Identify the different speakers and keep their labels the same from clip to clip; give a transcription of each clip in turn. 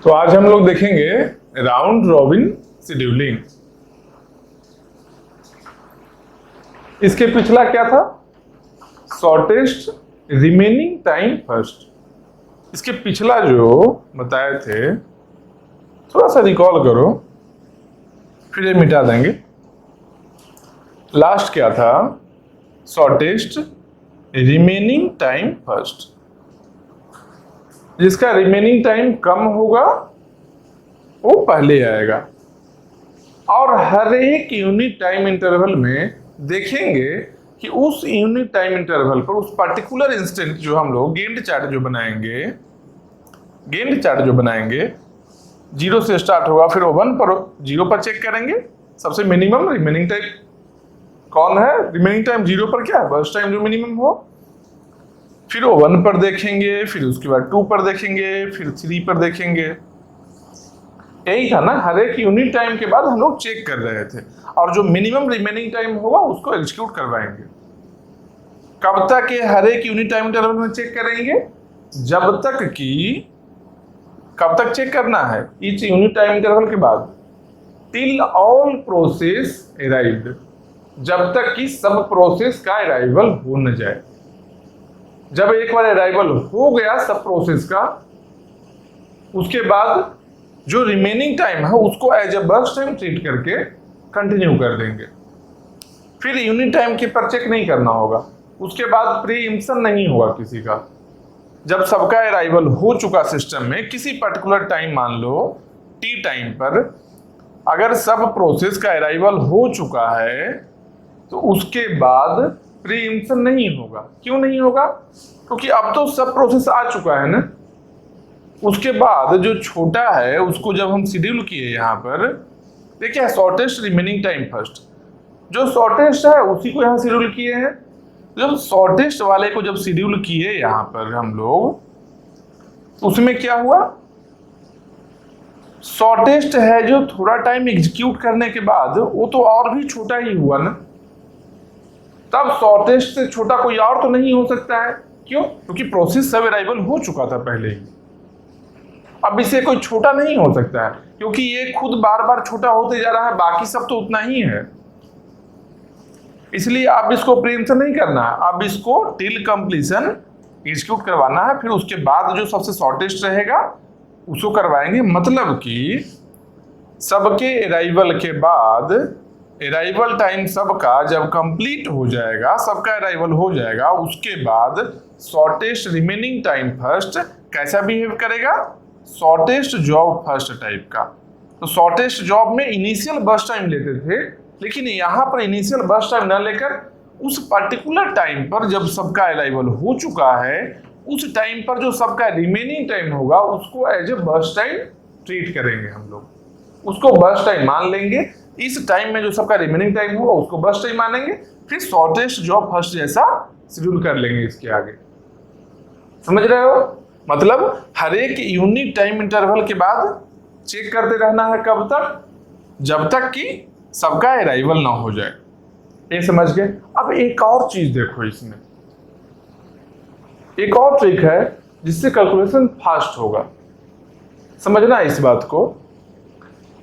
Speaker 1: तो आज हम लोग देखेंगे राउंड रॉबिन शेड्यूलिंग। इसके पिछला क्या था? Shortest remaining time first. इसके पिछला जो बताए थे थोड़ा सा रिकॉल करो, फिर ये मिटा देंगे। लास्ट क्या था? Shortest remaining time first. जिसका रिमेनिंग टाइम कम होगा वो पहले आएगा। और हर एक यूनिट टाइम इंटरवल में देखेंगे कि उस यूनिट टाइम इंटरवल पर उस पर्टिकुलर इंस्टेंट जो हम लोग गेंट चार्ट जो बनाएंगे 0 से स्टार्ट होगा, फिर 1 पर 0 पर चेक करेंगे। सबसे मिनिमम रिमेनिंग टाइम कौन है? रिमेनिंग टाइम 0 पर क्या है? बर्स्ट टाइम जो मिनिमम हो। फिर वो 1 पर देखेंगे, फिर उसके बाद 2 पर देखेंगे, फिर 3 पर देखेंगे। यही था ना, हर एक यूनिट टाइम के बाद हम लोग चेक कर रहे थे। और जो मिनिमम रिमेनिंग टाइम होगा उसको एग्जीक्यूट करवाएंगे। कब तक ये हर एक यूनिट टाइम इंटरवल में चेक करेंगे? जब तक कि कब तक चेक करना है? ईच यूनिट टाइम इंटरवल के बाद, टिल ऑल प्रोसेस अराइव्ड, जब तक कि सब प्रोसेस का अराइवल हो न जाए। जब एक बार अराइवल हो गया सब प्रोसेस का, उसके बाद जो रिमेनिंग टाइम है उसको as a burst time treat करके कंटिन्यू कर देंगे। फिर यूनिट टाइम के पर चेक नहीं करना होगा। उसके बाद प्रीइम्पशन नहीं होगा किसी का। जब सबका अराइवल हो चुका सिस्टम में किसी पर्टिकुलर टाइम, मान लो टी टाइम पर, अगर सब प्रोसेस का अराइवल हो चुका है तो उसके बाद प्रीइम्पशन नहीं होगा। क्यों नहीं होगा? क्योंकि अब तो सब प्रोसेस आ चुका है ना। उसके बाद जो छोटा है उसको जब हम शेड्यूल किए, यहाँ पर देखिए शॉर्टेस्ट रिमेनिंग टाइम फर्स्ट, जो शॉर्टेस्ट है उसी को यहाँ शेड्यूल किए हैं। जब शॉर्टेस्ट वाले को जब शेड्यूल किए यहाँ पर हम लोग, उसमें क्या हुआ? शॉर्टेस्ट है जो थोड़ा टाइम एग्जीक्यूट करने के बाद वो तो और भी छोटा ही हुआ ना। तब शॉर्टेस्ट से छोटा कोई और तो नहीं हो सकता है। क्यों? क्योंकि प्रोसेस सब अराइवल हो चुका था पहले ही। अब इसे कोई छोटा नहीं हो सकता है, क्योंकि ये खुद बार बार छोटा होते जा रहा है, बाकी सब तो उतना ही है। इसलिए अब इसको प्रीइम्पशन नहीं करना है, अब इसको टिल कंप्लीशन एग्जीक्यूट करवाना है। फिर उसके बाद जो सबसे शॉर्टेस्ट रहेगा उसको करवाएंगे। मतलब कि सबके अराइवल के बाद अराइवल टाइम सबका जब कंप्लीट हो जाएगा, सबका अराइवल हो जाएगा, उसके बाद शॉर्टेस्ट रिमेनिंग टाइम फर्स्ट कैसा बिहेव करेगा? शॉर्टेस्ट जॉब फर्स्ट टाइप का। तो शॉर्टेस्ट जॉब में इनिशियल बर्स्ट टाइम लेते थे, लेकिन यहाँ पर इनिशियल बर्स्ट टाइम न लेकर उस पर्टिकुलर टाइम पर जब सबका अराइवल हो चुका है, उस टाइम पर जो सबका रिमेनिंग टाइम होगा उसको as a burst time treat करेंगे। हम लोग उसको बर्स्ट टाइम मान लेंगे। इस टाइम में जो सबका रिमेनिंग टाइम होगा उसको बर्स्ट टाइम मानेंगे, फिर शॉर्टेस्ट जॉब फर्स्ट जैसा शेड्यूल कर लेंगे इसके आगे। समझ रहे हो? मतलब हर एक यूनिट टाइम इंटरवल के बाद चेक करते रहना है। कब तक? जब तक कि सबका अराइवल ना हो जाए। ये समझ गए? अब एक और चीज देखो, इसमें एक और ट्रिक है जिससे कैलकुलेशन फास्ट होगा। समझना इस बात को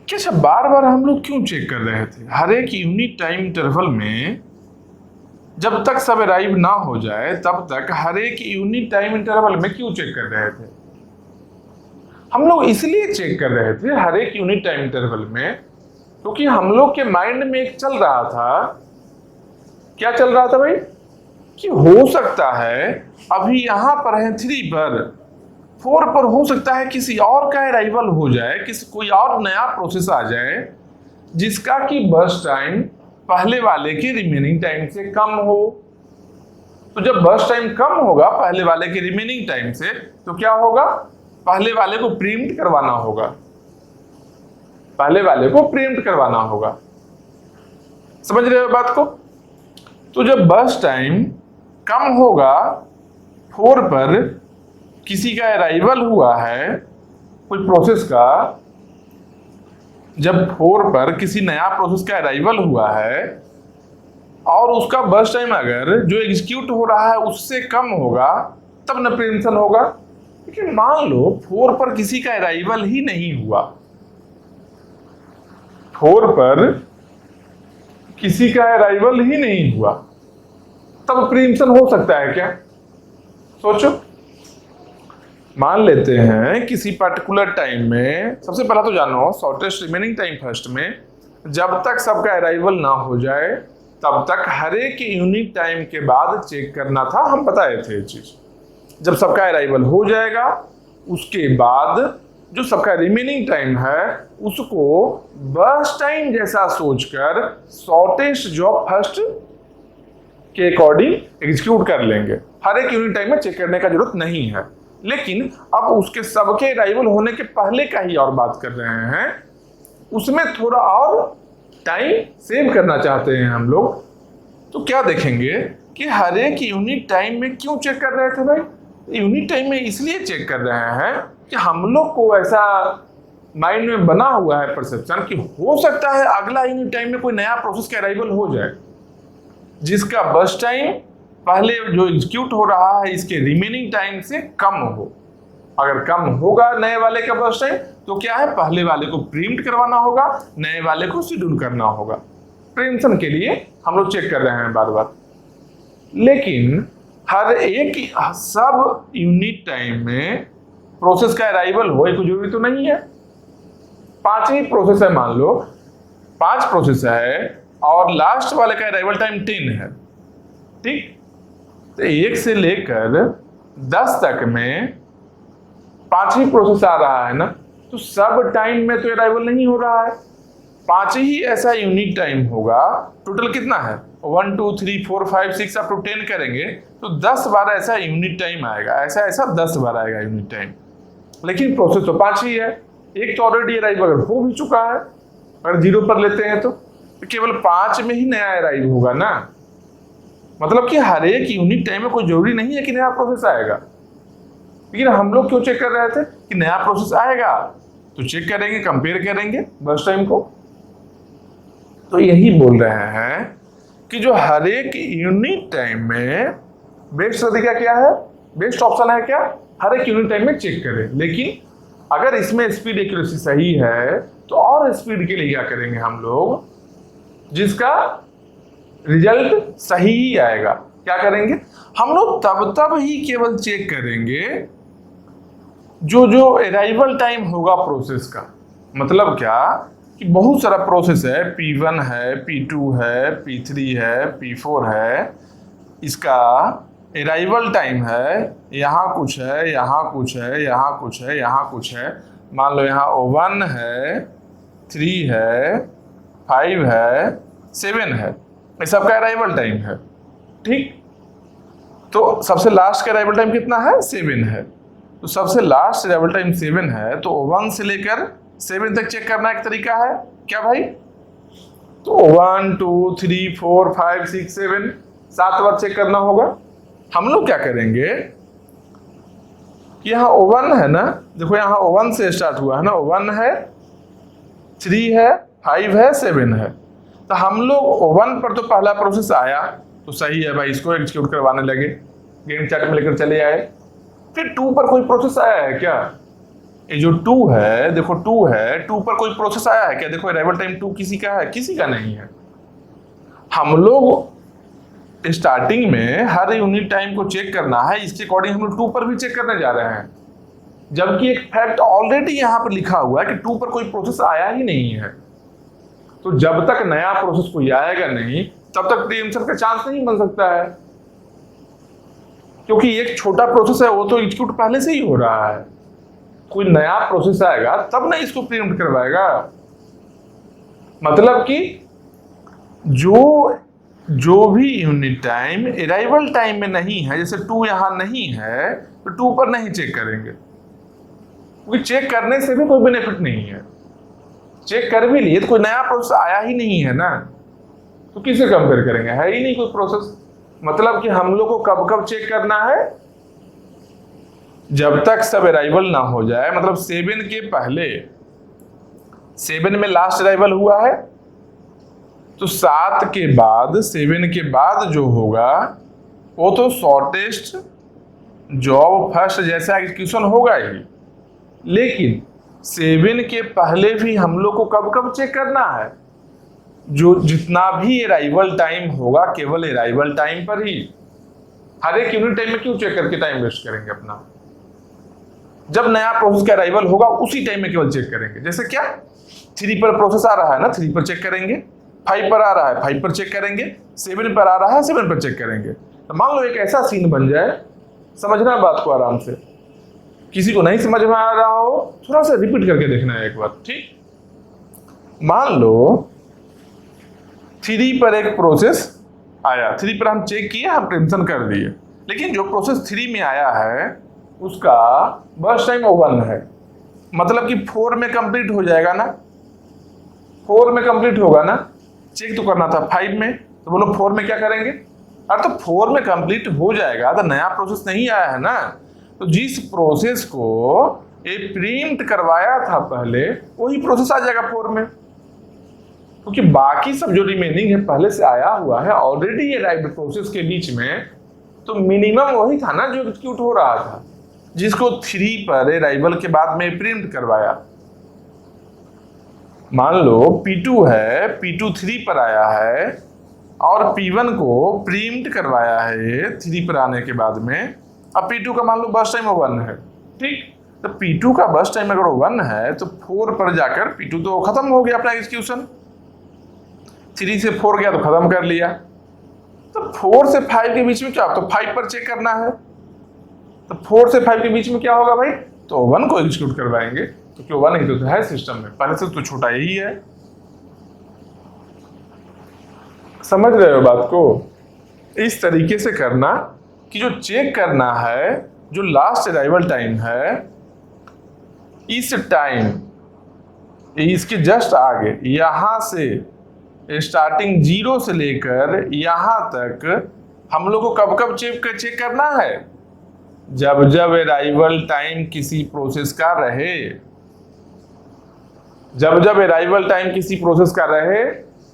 Speaker 1: कि अच्छा बार बार हम लोग क्यों चेक कर रहे थे? हर एक यूनिट टाइम इंटरवल में जब तक सब अराइव ना हो जाए तब तक हर एक यूनिट टाइम इंटरवल में क्यों चेक कर रहे थे? हम लोग इसलिए चेक कर रहे थे हर एक यूनिट टाइम इंटरवल में, क्योंकि हम लोग के माइंड में एक चल रहा था। क्या चल रहा था भाई? कि हो सकता है अभी यहां पर है 3 पर, 4 पर हो सकता है किसी और का अराइवल हो जाए, कोई और नया प्रोसेस आ जाए जिसका कि बर्स्ट टाइम पहले वाले के रिमेनिंग टाइम से कम हो। तो जब बर्स्ट टाइम कम होगा पहले वाले के रिमेनिंग टाइम से, तो क्या होगा? पहले वाले को प्रीएम्प्ट करवाना होगा। पहले वाले को प्रीएम्प्ट करवाना होगा। समझ रहे हो बात को? तो जब बर्स्ट टाइम कम होगा, 4 पर किसी का अराइवल हुआ है कोई प्रोसेस का, जब 4 पर किसी नया प्रोसेस का अराइवल हुआ है और उसका बर्स्ट टाइम अगर जो एग्जीक्यूट हो रहा है उससे कम होगा, तब न प्रीएम्पशन होगा। लेकिन मान लो 4 पर किसी का अराइवल ही नहीं हुआ, 4 पर किसी का अराइवल ही नहीं हुआ, तब प्रीएम्पशन हो सकता है क्या? सोचो, मान लेते हैं किसी पर्टिकुलर टाइम में, सबसे पहला तो जानो शॉर्टेस्ट रिमेनिंग टाइम फर्स्ट में जब तक सबका अराइवल ना हो जाए तब तक हर एक यूनिट टाइम के बाद चेक करना था, हम बताए थे ये चीज। जब सबका अराइवल हो जाएगा उसके बाद जो सबका रिमेनिंग टाइम है उसको बर्स्ट टाइम जैसा सोचकर शॉर्टेस्ट जॉब फर्स्ट के अकॉर्डिंग एग्जीक्यूट कर लेंगे। हर एक यूनिट टाइम में चेक करने का जरूरत नहीं है। लेकिन अब उसके सबके अराइवल होने के पहले का ही और बात कर रहे हैं, उसमें थोड़ा और टाइम सेव करना चाहते हैं हम लोग। तो क्या देखेंगे कि हर एक यूनिट टाइम में क्यों चेक कर रहे थे भाई? यूनिट टाइम में इसलिए चेक कर रहे हैं कि हम लोग को ऐसा माइंड में बना हुआ है परसेप्शन कि हो सकता है अगला यूनिट टाइम में कोई नया प्रोसेस का अराइवल हो जाए जिसका बर्स्ट टाइम पहले जो एग्जीक्यूट हो रहा है इसके रिमेनिंग टाइम से कम हो। अगर कम होगा नए वाले का बर्स्ट टाइम तो क्या है, पहले वाले को प्रीएम्प्ट करवाना होगा, नए वाले को शेड्यूल करना होगा। प्रीएम्पशन के लिए हम लोग चेक कर रहे हैं बार बार। लेकिन हर एक सब यूनिट टाइम में प्रोसेस का अराइवल हो कोई जरूरी तो नहीं है। 5 ही प्रोसेस है, मान लो 5 प्रोसेस है और लास्ट वाले का अराइवल टाइम 10 है, ठीक? तो 1 से लेकर 10 तक में 5 ही प्रोसेस आ रहा है ना, तो सब टाइम में तो अराइवल नहीं हो रहा है। 5 ही ऐसा यूनिट टाइम होगा। टोटल कितना है? 1 2 3 4 5 6 अप टू 10 करेंगे तो 10 बार ऐसा यूनिट टाइम आएगा, ऐसा 10 बार आएगा यूनिट टाइम। लेकिन प्रोसेस तो 5 ही है। एक तो ऑलरेडी अराइव अगर हो भी चुका है, अगर 0 पर लेते हैं तो केवल 5 में ही नया अराइव होगा ना। मतलब कि हर एक यूनिट टाइम में कोई जरूरी नहीं है कि नया प्रोसेस आएगा। लेकिन हम लोग क्यों चेक कर रहे थे कि नया प्रोसेस आएगा तो चेक करेंगे, कंपेयर करेंगे बर्स्ट टाइम को। तो यही बोल रहे हैं कि जो हर एक यूनिट टाइम में बेस्ट तरीका क्या है, बेस्ट ऑप्शन है क्या, हर एक यूनिट टाइम में चेक करें। लेकिन अगर इसमें स्पीड एक्यूरेसी सही है तो और स्पीड के लिए क्या करेंगे हम लोग, जिसका रिजल्ट सही ही आएगा। क्या करेंगे हम लोग? तब ही केवल चेक करेंगे जो अराइवल टाइम होगा प्रोसेस का। मतलब क्या कि बहुत सारा प्रोसेस है, P1 है, P2 है, P3 है, P4 है, इसका अराइवल टाइम है, यहाँ कुछ है, यहाँ कुछ है, यहाँ कुछ है, यहाँ कुछ है। मान लो यहाँ 1 है, 3 है, 5 है, 7 है, ये सबका अराइवल टाइम है, ठीक? तो सबसे लास्ट का अराइवल टाइम कितना है? 7 है। तो सबसे लास्ट अराइवल टाइम 7 है, तो 1 से लेकर 7 तक चेक करना एक तरीका है क्या भाई? तो 1 2 3 4 5 6 7 7 बार चेक करना होगा। हम लोग क्या करेंगे कि यहाँ 1 है ना, देखो यहाँ 1 से स्टार्ट हुआ है ना, 1 है, 3 है, 5 है, 7 है। तो हम लोग 1 पर तो पहला प्रोसेस आया तो सही है भाई, इसको एग्जीक्यूट करवाने लगे, गेम चार्ट में लेकर चले आए। फिर 2 पर कोई प्रोसेस आया है क्या? ये जो 2 है, देखो 2 है, 2 पर कोई प्रोसेस आया है क्या? देखो अराइवल टाइम 2 किसी का है? किसी का नहीं है। हम लोग स्टार्टिंग में हर यूनिट टाइम को चेक करना है, इसके अकॉर्डिंग हम लोग 2 पर भी चेक करने जा रहे हैं, जबकि एक फैक्ट ऑलरेडी यहाँ पर लिखा हुआ है कि 2 पर कोई प्रोसेस आया ही नहीं है। तो जब तक नया प्रोसेस कोई आएगा नहीं तब तक प्रीएम्पशन का चांस नहीं बन सकता है, क्योंकि एक छोटा प्रोसेस है वो तो एग्जीक्यूट पहले से ही हो रहा है। कोई नया प्रोसेस आएगा तब ना इसको प्रीएम्प्ट करवाएगा। मतलब कि जो भी यूनिट टाइम अराइवल टाइम में नहीं है, जैसे 2 यहाँ नहीं है तो 2 पर नहीं चेक करेंगे, क्योंकि चेक करने से भी कोई बेनिफिट नहीं है। चेक कर भी लिए तो कोई नया प्रोसेस आया ही नहीं है ना, तो किसे कंपेयर करेंगे? है ही नहीं कोई प्रोसेस। मतलब कि हम लोग को कब कब चेक करना है? जब तक सब अराइवल ना हो जाए, मतलब 7 के पहले, 7 में लास्ट अराइवल हुआ है तो 7 के बाद, 7 के बाद जो होगा वो तो शॉर्टेस्ट जॉब फर्स्ट जैसा एग्जीक्यूशन होगा ही, लेकिन 7 के पहले भी हम लोग को कब कब चेक करना है, जो जितना भी अराइवल टाइम होगा केवल अराइवल टाइम पर ही। हर एक यूनिट टाइम में क्यों चेक करके टाइम वेस्ट करेंगे अपना? जब नया प्रोसेस का अराइवल होगा उसी टाइम में केवल चेक करेंगे। जैसे क्या, 3 पर प्रोसेस आ रहा है ना, 3 पर चेक करेंगे, 5 पर आ रहा है 5 पर चेक करेंगे, 7 पर आ रहा है 7 पर चेक करेंगे। तो मान लो एक ऐसा सीन बन जाए, समझना बात को आराम से, किसी को नहीं समझ में आ रहा हो थोड़ा सा रिपीट करके देखना है एक बार, ठीक। मान लो 3 पर एक प्रोसेस आया, 3 पर हम चेक किए, हम टेंशन कर दिए, लेकिन जो प्रोसेस 3 में आया है उसका बर्स्ट टाइम 1 है, मतलब कि 4 में कंप्लीट हो जाएगा ना, 4 में कंप्लीट होगा ना। चेक तो करना था 5 में, तो बोलो 4 में क्या करेंगे? अरे तो 4 में कंप्लीट हो जाएगा, तो नया प्रोसेस नहीं आया है ना। तो जिस प्रोसेस को ये प्रीम्प्ट करवाया था पहले, वही प्रोसेस आ जाएगा 4 में, क्योंकि बाकी सब जो रिमेनिंग है पहले से आया हुआ है ऑलरेडी अराइव्ड प्रोसेस के बीच में, तो मिनिमम वही था ना जो एग्जीक्यूट हो रहा था, जिसको 3 पर अराइवल के बाद में प्रिंट करवाया। मान लो P2 है, P2 3 पर आया है और P1 को प्रिंट करवाया है 3 पर आने के बाद में। अब P2 का मान लो बर्स्ट टाइम 1 है, ठीक। तो P2 का बर्स्ट टाइम अगर 1 है तो 4 पर जाकर P2 तो खत्म हो गया अपना एग्जीक्यूशन, 3 से 4 गया तो खत्म कर लिया। तो 4 से 5 के बीच में क्या, तो 5 पर चेक करना है, तो 4 से 5 के बीच में क्या होगा भाई, तो 1 को एग्जीक्यूट करवाएंगे, तो क्यों 1 ही तो है सिस्टम में, पहले से तो छोटा यही है। समझ रहे हो बात को? इस तरीके से करना कि जो चेक करना है, जो लास्ट अराइवल टाइम है, इस टाइम इसके जस्ट आगे यहां से स्टार्टिंग 0 से लेकर यहां तक हम लोग को कब कब चेक करना है, जब जब अराइवल टाइम किसी प्रोसेस का रहे, जब जब अराइवल टाइम किसी प्रोसेस का रहे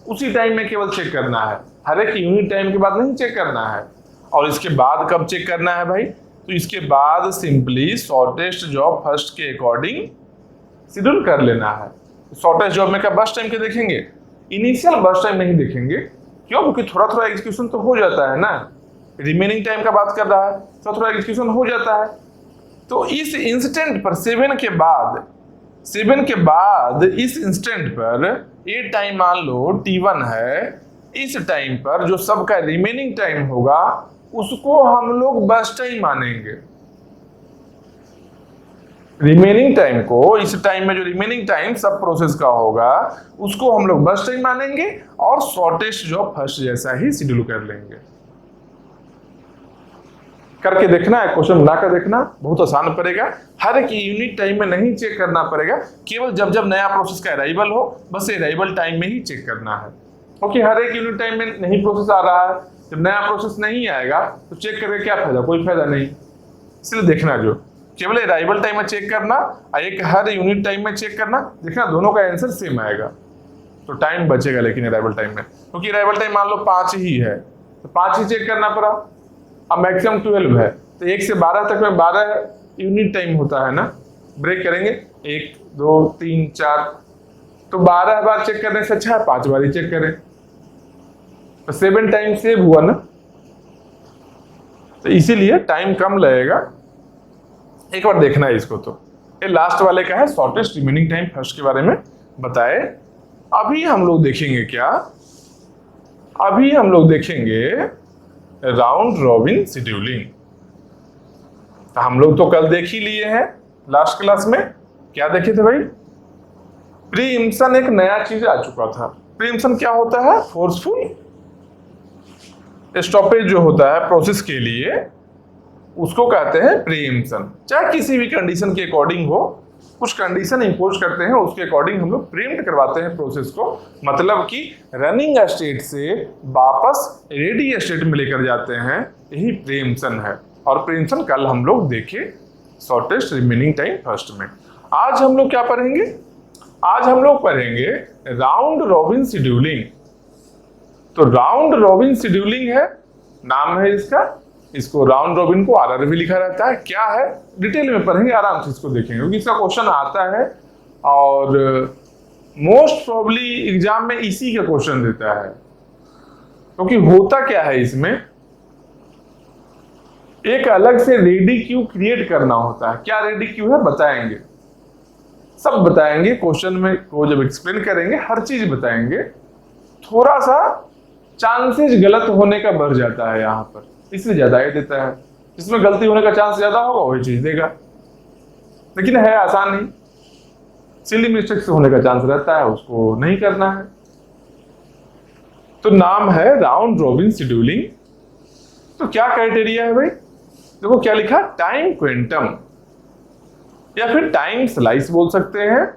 Speaker 1: उसी टाइम में केवल चेक करना है, हर एक यूनिट टाइम के बाद नहीं चेक करना है। और इसके बाद कब चेक करना है भाई, तो इसके बाद सिंपली शॉर्टेस्ट जॉब फर्स्ट के अकॉर्डिंग शेड्यूल कर लेना है। शॉर्टेस्ट जॉब में क्या बर्स्ट टाइम के देखेंगे, इनिशियल बर्स्ट टाइम नहीं देखेंगे, क्यों? क्योंकि थोड़ा थोड़ा एग्जीक्यूशन तो हो जाता है ना, रिमेनिंग टाइम का बात कर रहा है, थोड़ा थोड़ा एग्जीक्यूशन हो जाता है। तो इस इंस्टेंट पर 7 के बाद इस इंस्टेंट पर ये टाइम मान लो T1 है, इस टाइम पर जो सबका रिमेनिंग टाइम होगा उसको हम लोग बर्स्ट टाइम मानेंगे। रिमेनिंग टाइम को, इस टाइम में जो रिमेनिंग टाइम सब प्रोसेस का होगा उसको हम लोग बर्स्ट टाइम मानेंगे और शॉर्टेस्ट जॉब फर्स्ट जैसा ही शेड्यूल कर लेंगे। करके देखना है, क्वेश्चन बनाकर देखना, बहुत आसान पड़ेगा। हर एक यूनिट टाइम में नहीं चेक करना पड़ेगा, केवल जब जब नया प्रोसेस का अराइवल हो बस अराइवल टाइम में ही चेक करना है, क्योंकि हर एक यूनिट टाइम में नहीं प्रोसेस आ रहा है। जब नया प्रोसेस नहीं आएगा तो चेक करके क्या फायदा, कोई फायदा नहीं। इसलिए देखना, जो केवल अराइवल टाइम में चेक करना और एक हर यूनिट टाइम में चेक करना, देखना दोनों का आंसर सेम आएगा, तो टाइम बचेगा। लेकिन अराइवल टाइम में, क्योंकि अराइवल टाइम मान लो 5 ही है तो 5 ही चेक करना पड़ा। अब मैक्सिमम 12 है तो 1 से 12 तक में 12 यूनिट टाइम होता है ना, ब्रेक करेंगे 1 2 3 4, तो 12 बार चेक करने से अच्छा है 5 बार ही चेक करें, तो 7 टाइम सेव हुआ ना। तो इसीलिए टाइम कम लगेगा। एक बार देखना है इसको। तो ये लास्ट वाले का है शॉर्टेस्ट रिमेनिंग टाइम फर्स्ट के बारे में बताए। अभी हम लोग देखेंगे क्या, अभी हम लोग देखेंगे राउंड रॉबिन शेड्यूलिंग। तो हम लोग तो कल देख ही लिए हैं लास्ट क्लास में। क्या देखे थे भाई, प्रीएम्पशन एक नया चीज आ चुका था। प्रीएम्पशन क्या होता है, फोर्सफुल स्टॉपेज जो होता है प्रोसेस के लिए, उसको कहते हैं प्रीएम्पशन। चाहे किसी भी कंडीशन के अकॉर्डिंग हो, कुछ कंडीशन इंपोज करते हैं उसके अकॉर्डिंग हम लोग प्रीएम्प्ट करवाते हैं प्रोसेस को, मतलब कि रनिंग स्टेट से वापस रेडी स्टेट में लेकर जाते हैं, यही प्रीएम्पशन है। और प्रीएम्पशन कल हम लोग देखे शॉर्टेस्ट रिमेनिंग टाइम फर्स्ट में। आज हम लोग क्या पढ़ेंगे, आज हम लोग पढ़ेंगे राउंड रॉबिन शेड्यूलिंग। तो राउंड रॉबिन शेड्यूलिंग है, नाम है इसका इसको राउंड रॉबिन को आरआर भी लिखा रहता है। क्या है डिटेल में पढ़ेंगे, आराम से इसको देखेंगे, क्योंकि इसका क्वेश्चन आता है और मोस्ट प्रोबेबली एग्जाम में इसी का क्वेश्चन देता है। क्योंकि होता क्या है, इसमें एक अलग से रेडी क्यू क्रिएट करना होता है। क्या रेडी क्यू है बताएंगे, सब बताएंगे क्वेश्चन में को जब एक्सप्लेन करेंगे, हर चीज बताएंगे। थोड़ा सा चांसेस गलत होने का बढ़ जाता है यहाँ पर, इसलिए ज्यादा ही देता है। जिसमें गलती होने का चांस ज्यादा होगा वही चीज देगा, लेकिन है आसान नहीं, सिली मिस्टेक्स होने का चांस रहता है, उसको नहीं करना है। तो नाम है राउंड रॉबिन शेड्यूलिंग। तो क्या क्राइटेरिया है भाई, देखो क्या लिखा, टाइम क्विंटम या फिर टाइम स्लाइस बोल सकते हैं,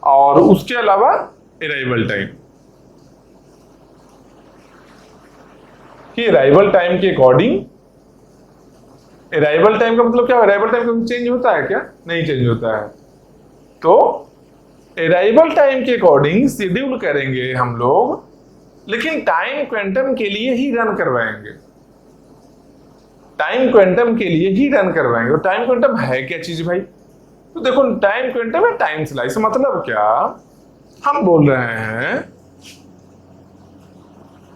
Speaker 1: और उसके अलावा अराइवल टाइम। कि अराइवल टाइम के अकॉर्डिंग, अराइवल टाइम का मतलब क्या, अराइवल टाइम कभी चेंज होता है क्या, नहीं चेंज होता है। तो अराइवल टाइम के अकॉर्डिंग शेड्यूल करेंगे हम लोग, लेकिन टाइम क्वांटम के लिए ही रन करवाएंगे, टाइम क्वांटम के लिए ही रन करवाएंगे। और टाइम क्वांटम है क्या चीज भाई, तो देखो टाइम क्वांटम है टाइम स्लाइस। मतलब क्या, हम बोल रहे हैं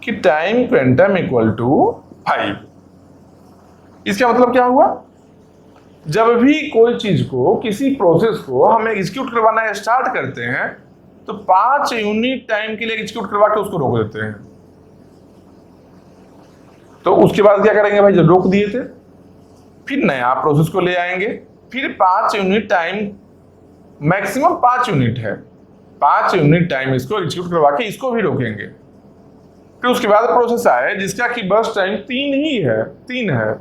Speaker 1: कि टाइम क्वांटम इक्वल टू 5। इसका मतलब क्या हुआ, जब भी कोई चीज को, किसी प्रोसेस को हम एग्जीक्यूट करवाना स्टार्ट करते हैं तो 5 यूनिट टाइम के लिए एग्जीक्यूट करवा के उसको रोक देते हैं। तो उसके बाद क्या करेंगे भाई, जब रोक दिए थे फिर नया प्रोसेस को ले आएंगे, फिर 5 यूनिट टाइम, मैक्सिमम 5 यूनिट है, 5 यूनिट टाइम इसको एग्जीक्यूट करवा के इसको भी रोकेंगे। फिर उसके बाद प्रोसेस आए जिसका कि बर्स्ट टाइम 3 ही है, 3 है।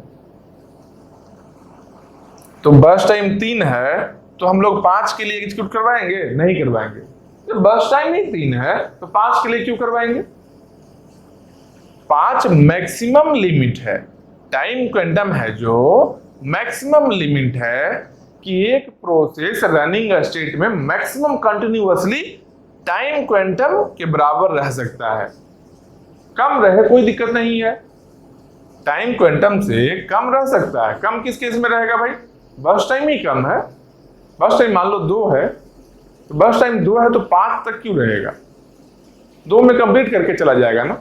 Speaker 1: तो बर्स्ट टाइम 3 है तो हम लोग 5 के लिए एग्जीक्यूट करवाएंगे, नहीं करवाएंगे। जब बर्स्ट टाइम ही 3 है तो 5 के लिए क्यों करवाएंगे। 5 मैक्सिमम लिमिट है, टाइम क्वांटम है जो मैक्सिमम लिमिट है कि एक प्रोसेस रनिंग स्टेट में मैक्सिमम कंटिन्यूअसली टाइम क्वांटम के बराबर रह सकता है। कम रहे कोई दिक्कत नहीं है, टाइम क्वांटम से कम रह सकता है। कम किस केस में रहेगा भाई, बर्स्ट टाइम ही कम है, बर्स्ट टाइम मान लो 2 है, तो बर्स्ट टाइम 2 है तो 5 तक क्यों रहेगा, 2 में कंप्लीट करके चला जाएगा ना।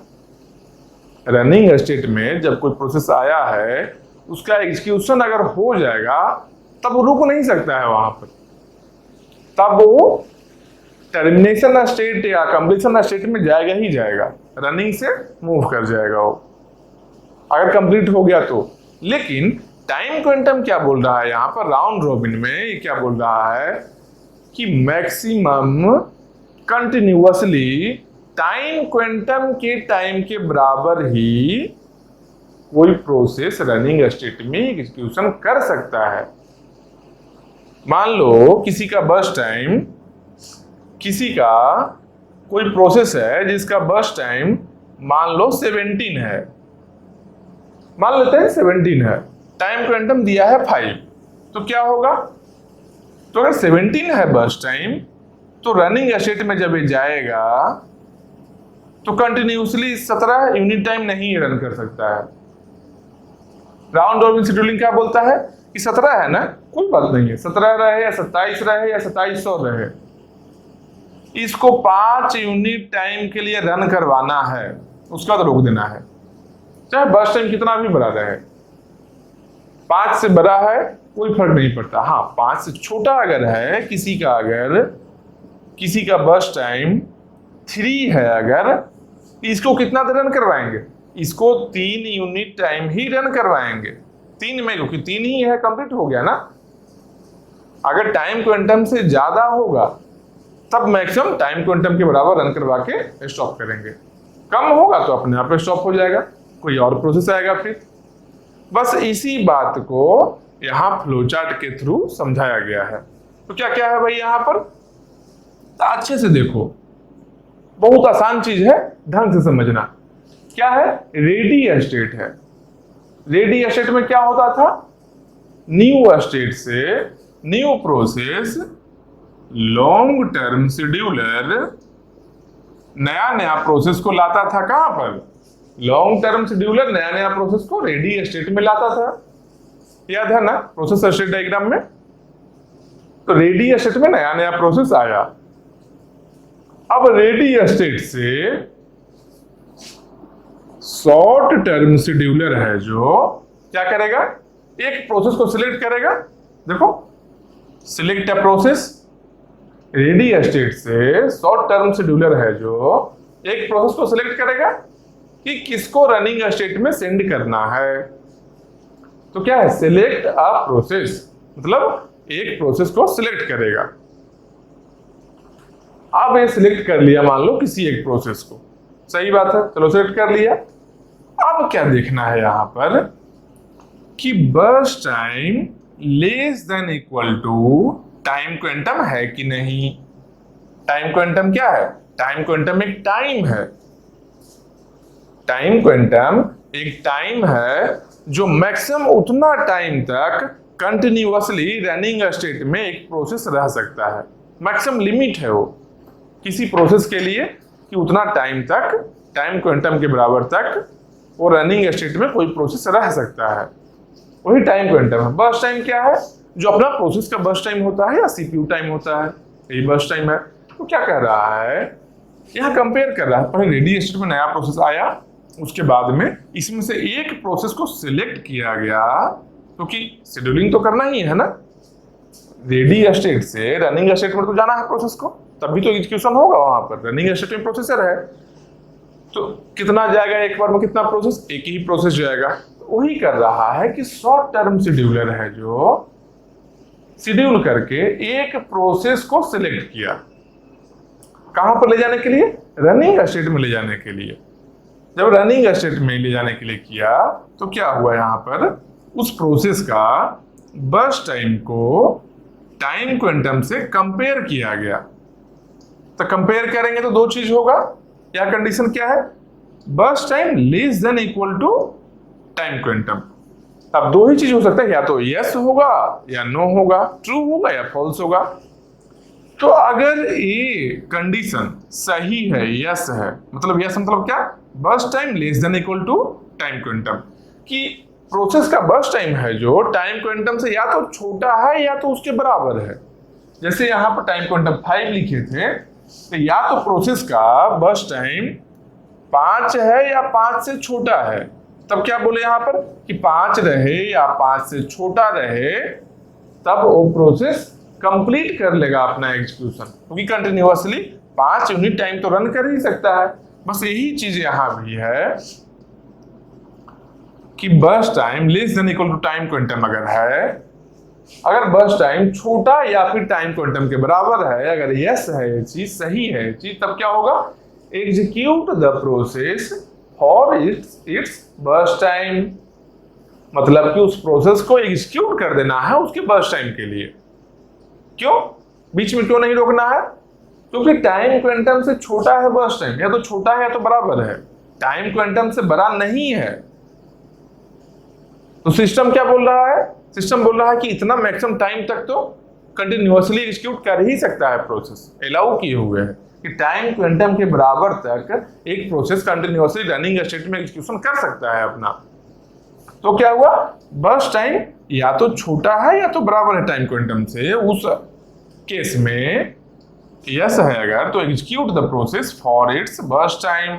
Speaker 1: रनिंग स्टेट में जब कोई प्रोसेस आया है उसका एग्जीक्यूशन अगर हो जाएगा तब वो रुक नहीं सकता है वहां पर, तब वो टर्मिनेशन स्टेट या कंप्लीशन स्टेट में जाएगा ही जाएगा, रनिंग से मूव कर जाएगा वो अगर कंप्लीट हो गया तो। लेकिन टाइम क्वांटम क्या बोल रहा है यहाँ पर, राउंड रॉबिन में ये क्या बोल रहा है कि मैक्सिमम कंटिन्यूअसली टाइम क्वांटम के टाइम के बराबर ही कोई प्रोसेस रनिंग स्टेट में एग्जीक्यूशन कर सकता है। मान लो किसी का बर्स्ट टाइम, किसी का कोई प्रोसेस है जिसका बर्स्ट टाइम मान लो 17 है, मान लेते हैं 17 है, टाइम क्वांटम दिया है 5, तो क्या होगा, तो अगर 17 है बर्स्ट टाइम तो रनिंग स्टेट में जब ये जाएगा तो कंटिन्यूसली 17 यूनिट टाइम नहीं रन कर सकता है। राउंड रॉबिन शेड्यूलिंग क्या बोलता है कि 17 है ना, कोई बात नहीं है, 17 रहे या 27 रहे या 2700 रहे, इसको 5 यूनिट टाइम के लिए रन करवाना है, उसका तो रोक देना है, चाहे बर्स्ट टाइम कितना भी बड़ा रहे। 5 से बड़ा है कोई फर्क नहीं पड़ता, हाँ 5 से छोटा अगर है किसी का, अगर किसी का बर्स्ट टाइम 3 है, अगर इसको कितना देर रन करवाएंगे, इसको 3 यूनिट टाइम ही रन करवाएंगे, 3 में, क्योंकि 3 ही है, कंप्लीट हो गया ना। अगर टाइम क्वांटम से ज्यादा होगा तब मैक्सिमम टाइम क्वांटम के बराबर रन करवा के स्टॉप करेंगे, कम होगा तो अपने आप स्टॉप हो जाएगा, कोई और प्रोसेस आएगा फिर। बस इसी बात को यहाँ फ्लोचार्ट के थ्रू समझाया गया है। तो क्या क्या है भाई यहाँ पर, तो अच्छे से देखो, बहुत आसान चीज है, ढंग से समझना। क्या है, रेडी स्टेट है। रेडी स्टेट में क्या होता था, न्यू स्टेट से new process long term scheduler नया नया प्रोसेस को लाता था, कहां पर, लॉन्ग टर्म शेड्यूलर नया नया प्रोसेस को रेडी स्टेट में लाता था, याद है ना प्रोसेस स्टेट डायग्राम में। तो रेडी स्टेट में नया नया प्रोसेस आया। अब रेडी स्टेट से शॉर्ट टर्म शेड्यूलर है जो क्या करेगा, एक प्रोसेस को सिलेक्ट करेगा। देखो select a process, ready state से शॉर्ट टर्म शेड्यूलर है जो एक प्रोसेस को सिलेक्ट करेगा कि किसको रनिंग स्टेट में सेंड करना है। तो क्या है, सिलेक्ट अ प्रोसेस, मतलब एक प्रोसेस को सिलेक्ट करेगा। अब ये सिलेक्ट कर लिया मान लो किसी एक प्रोसेस को, सही बात है, चलो सिलेक्ट कर लिया। अब क्या देखना है यहां पर कि burst time less than equal to time quantum है कि नहीं। टाइम क्वांटम क्या है, टाइम क्वांटम एक टाइम है। टाइम क्वांटम एक टाइम है जो मैक्सिमम उतना टाइम तक कंटिन्यूअसली रनिंग स्टेट में एक प्रोसेस रह सकता है। मैक्सिमम लिमिट है वो किसी प्रोसेस के लिए कि उतना टाइम तक, टाइम क्वांटम के बराबर तक वो रनिंग स्टेट में कोई प्रोसेस रह सकता है, वही टाइम क्वांटम है। बर्स्ट टाइम क्या है, जो अपना प्रोसेस का बर्स्ट टाइम होता है या सीपीयू टाइम होता है, यही बर्स्ट टाइम है। तो क्या कह रहा है, यहाँ कंपेयर कर रहा है, पहले रेडी स्टेट में नया प्रोसेस आया, उसके बाद में इसमें से एक प्रोसेस को सिलेक्ट किया गया, क्योंकि शेड्यूलिंग तो करना ही है ना, रेडी स्टेट से रनिंग स्टेट में तो जाना है प्रोसेस को, तभी तो एग्जीक्यूशन होगा वहां पर। रनिंग स्टेट में प्रोसेसर है तो कितना जाएगा एक बार में, कितना प्रोसेस, एक ही प्रोसेस जाएगा। वही कर रहा है कि शॉर्ट टर्म शेड्यूलर है जो शेड्यूल करके एक प्रोसेस को सिलेक्ट किया, कहां पर ले जाने के लिए, रनिंग स्टेट में ले जाने के लिए। जब रनिंग स्टेट में ले जाने के लिए किया तो क्या हुआ, यहां पर उस प्रोसेस का बर्स्ट टाइम को टाइम क्वांटम से कंपेयर किया गया। तो कंपेयर करेंगे तो दो चीज होगा, या कंडीशन क्या है, burst time less than equal to time quantum. अब दो ही चीज हो सकता है, या तो यस होगा या नो होगा, ट्रू होगा या फॉल्स होगा। तो अगर ये कंडीशन सही है, यस है, मतलब यस मतलब क्या, burst time less than equal to time quantum, कि प्रोसेस का बर्स्ट टाइम है जो टाइम क्वांटम से या तो छोटा है या तो उसके बराबर है। जैसे यहां पर टाइम क्वांटम 5 लिखे थे, तो या तो प्रोसेस का बर्स्ट टाइम 5 है या 5 से छोटा है। तब क्या बोले यहां पर कि 5 रहे या 5 से छोटा रहे, तब वो प्रोसेस कंप्लीट कर लेगा अपना एग्जीक्यूशन, क्योंकि कंटिन्यूअसली 5 यूनिट टाइम तो रन कर ही सकता है। बस यही चीज यहां भी है कि burst time less than equal to time quantum अगर है, अगर बर्स्ट टाइम छोटा या फिर टाइम क्वांटम के बराबर है, अगर यस है ये चीज, सही है ये चीज, तब क्या होगा, execute the process for its burst time, मतलब कि उस प्रोसेस को एग्जीक्यूट कर देना है उसके बर्स्ट टाइम के लिए। क्यों, बीच में क्यों नहीं रोकना है, क्योंकि टाइम क्वांटम से छोटा है बर्स्ट टाइम, या तो छोटा है या तो बराबर है, टाइम क्वांटम से बड़ा नहीं है। तो सिस्टम क्या बोल रहा है, सिस्टम बोल रहा है कि इतना मैक्सिमम टाइम तक तो कंटिन्यूअसली एग्जीक्यूट कर ही सकता है प्रोसेस, अलाउ किए हुए हैं कि टाइम क्वांटम के बराबर तक एक प्रोसेस कंटिन्यूअसली रनिंग स्टेट में एग्जीक्यूशन कर सकता है अपना। तो क्या हुआ, बर्स्ट टाइम या तो छोटा है या तो बराबर है टाइम क्वांटम से, उस केस में यस है अगर, तो execute the process for its burst time,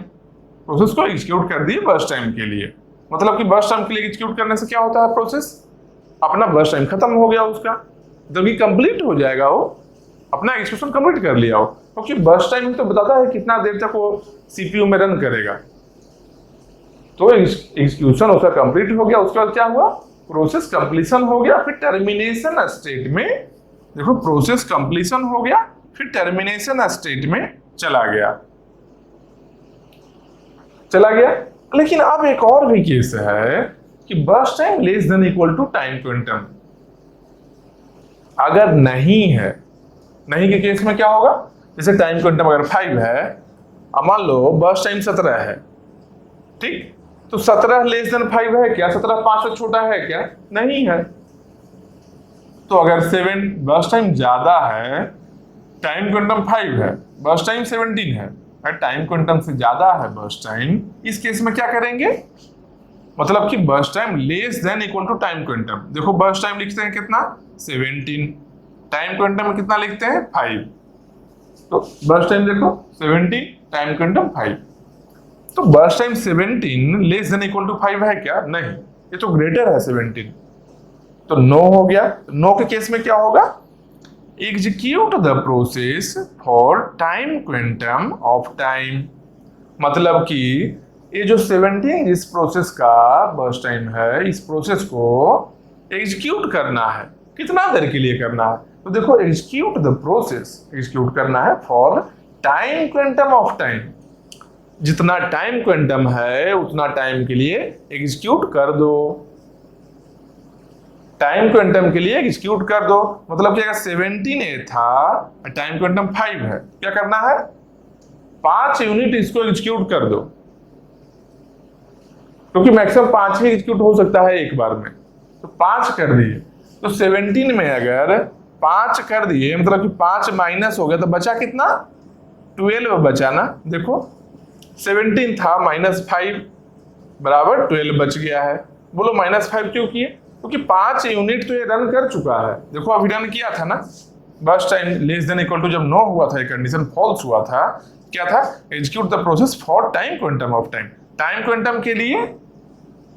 Speaker 1: process को एग्जीक्यूट कर दिए बर्स्ट टाइम के लिए। मतलब कि बर्स्ट टाइम के लिए एग्जीक्यूट करने से क्या होता है, प्रोसेस अपना बर्स्ट टाइम खत्म हो गया उसका, जब ये कंप्लीट हो जाएगा वो अपना एग्जीक्यूशन कंप्लीट कर लिया हो, क्योंकि बर्स्ट टाइम तो बताता है कितना देर तक वो सीपीयू में रन करेगा। तो एग्जीक्यूशन उसका कंप्लीट हो गया, उसके बाद क्या हुआ, प्रोसेस कंप्लीशन हो गया, फिर टर्मिनेशन स्टेट में, देखो प्रोसेस कंप्लीशन हो गया फिर टर्मिनेशन स्टेट में चला गया। लेकिन अब एक और भी केस है कि burst time less than equal to time quantum अगर नहीं है, नहीं के केस में क्या होगा, जैसे टाइम क्वांटम अगर 5 है, अब मान लो बर्स्ट टाइम 17 है, ठीक, तो 17 लेस देन 5 है क्या, 17 5 से छोटा है क्या, नहीं है। तो अगर 7 बर्स्ट टाइम ज्यादा है, टाइम क्वांटम 5 है, बर्स्ट टाइम 17 है, टाइम क्वांटम से ज्यादा है बर्स्ट टाइम, इस केस में क्या करेंगे, मतलब कि burst time less than equal to time quantum. देखो बर्स्ट टाइम लिखते हैं कितना 17, टाइम क्वांटम में कितना लिखते हैं 5, तो बर्स्ट टाइम देखो 17, टाइम क्वांटम 5। तो burst time 17 less than equal to 5 है क्या, नहीं, ये तो ग्रेटर है 17, तो नो हो गया। नो के केस में क्या होगा, execute the process for time quantum of time, मतलब कि ये जो 17 इस प्रोसेस का बर्स्ट टाइम है, इस प्रोसेस को एग्जीक्यूट करना है, कितना देर के लिए करना है, तो देखो एग्जीक्यूट द प्रोसेस, एग्जीक्यूट करना है for time quantum of time, जितना टाइम क्वांटम है उतना टाइम के लिए एग्जीक्यूट कर दो, टाइम क्वांटम के लिए एग्जीक्यूट कर दो। मतलब कि अगर 17 था टाइम क्वांटम 5 है, क्या करना है 5 यूनिट इसको एग्जीक्यूट कर दो, क्योंकि मैक्सिमम 5 ही एग्जीक्यूट हो सकता है एक बार में, तो 5 कर दिए। तो 17 में अगर 5 कर दिए मतलब कि 5 माइनस हो गया तो बचा कितना 12 बचा ना, देखो 17 था -5 बराबर 12 बच गया है। बोलो -5 क्यों किए, क्योंकि 5 यूनिट तो ये रन कर चुका है, देखो अभी रन किया था ना, burst time less than equal to जब नो हुआ था, कंडीशन फॉल्स हुआ था, क्या था execute the process for time quantum of time, time quantum के लिए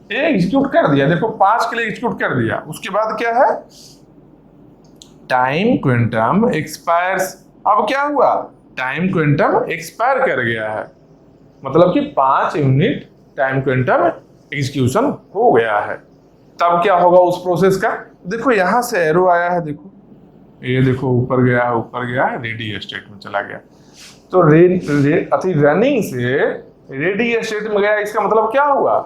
Speaker 1: ये एग्जीक्यूट कर दिया, देखो 5 के लिए एग्जीक्यूट कर दिया। उसके बाद क्या है टाइम क्वांटम एक्सपायर्स, अब क्या हुआ टाइम क्वांटम एक्सपायर कर गया है, मतलब कि 5 यूनिट टाइम क्वांटम एग्जीक्यूशन हो गया है। तब क्या होगा उस प्रोसेस का, देखो यहां से एरो आया है, देखो ये देखो ऊपर गया है, ऊपर गया है, रेडी स्टेट में चला गया, तो रनिंग से रेडी स्टेट में गया, इसका मतलब क्या हुआ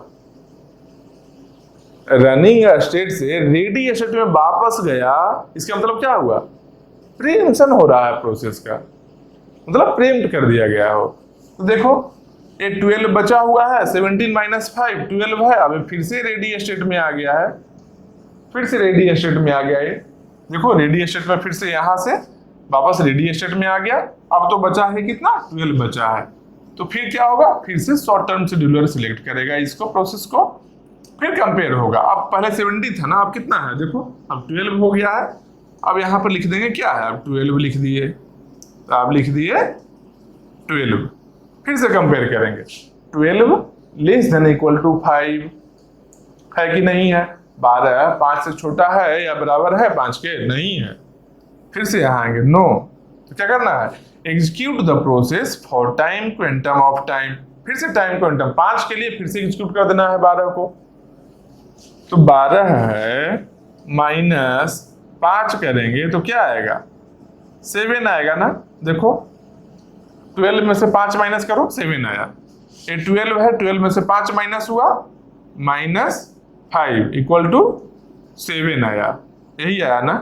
Speaker 1: रनिंग स्टेट से रेडी स्टेट में वापस गया, इसका मतलब क्या हुआ प्रीएम्पशन हो रहा है प्रोसेस का, मतलब प्रीएम्प्ट कर दिया गया हो। तो देखो ये 12 बचा हुआ है, 17 माइनस 5 12 है, अब फिर से रेडी स्टेट में आ गया है, फिर से रेडी स्टेट में आ गया ये, देखो रेडी स्टेट में फिर से यहां से वापस रेडी स्टेट में आ गया, अब तो बचा है कितना 12 बचा है, तो फिर क्या होगा फिर से शॉर्ट टर्म शेड्यूलर सिलेक्ट करेगा इसको प्रोसेस को, फिर कंपेयर होगा। अब पहले 70 था ना, अब कितना है देखो अब 12 हो गया है, अब यहाँ पर लिख देंगे क्या है, अब 12 लिख दिए, तो आप लिख दिए 12, फिर से कंपेयर करेंगे 12 लेस देन इक्वल टू 5 है कि नहीं है, 12 5 से छोटा है या बराबर है 5 के, नहीं है, फिर से यहाँ आएंगे नो, तो क्या करना है execute the process for time quantum of time, फिर से टाइम क्वांटम 5 के लिए फिर से एग्जीक्यूट कर देना है 12 को, तो 12 है माइनस 5 करेंगे तो क्या आएगा 7 आएगा ना, देखो 12 में से 5 माइनस करो 7 आया, ये 12 है, 12 में से 5 माइनस हुआ -5 इक्वल टू 7 आया, यही आया ना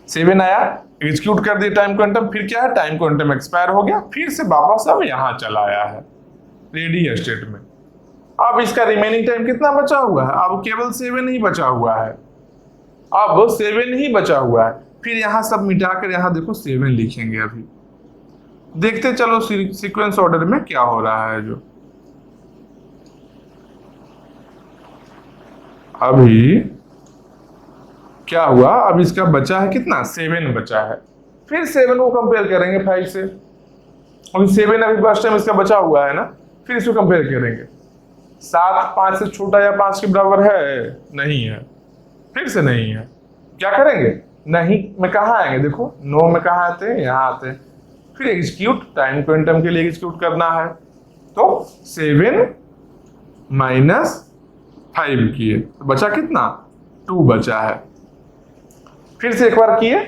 Speaker 1: 7 आया, एग्जीक्यूट कर दिया टाइम क्वांटम, फिर क्या है टाइम क्वांटम एक्सपायर हो गया, फिर से वापस अब यहाँ चला आया है रेडी स्टेट में। अब इसका रिमेनिंग टाइम कितना बचा हुआ है, अब केवल 7 ही बचा हुआ है, अब 7 ही बचा हुआ है, फिर यहां सब मिटाकर यहां देखो 7 लिखेंगे, अभी देखते चलो सीक्वेंस ऑर्डर में क्या हो रहा है। जो अभी क्या हुआ, अब इसका बचा है कितना 7 बचा है, फिर 7 को कंपेयर करेंगे 5 से, अभी 7 अभी बर्स्ट टाइम इसका बचा हुआ है ना, फिर इसको कंपेयर करेंगे, 7 5 से छोटा या 5 के बराबर है, नहीं है, फिर से नहीं है, क्या करेंगे नहीं में कहाँ आएंगे, देखो नो में कहाँ आते हैं यहाँ आते हैं, फिर एग्जीक्यूट टाइम क्वांटम के लिए एग्जीक्यूट करना है, तो 7 माइनस 5 किए तो बचा कितना 2 बचा है, फिर से एक बार किए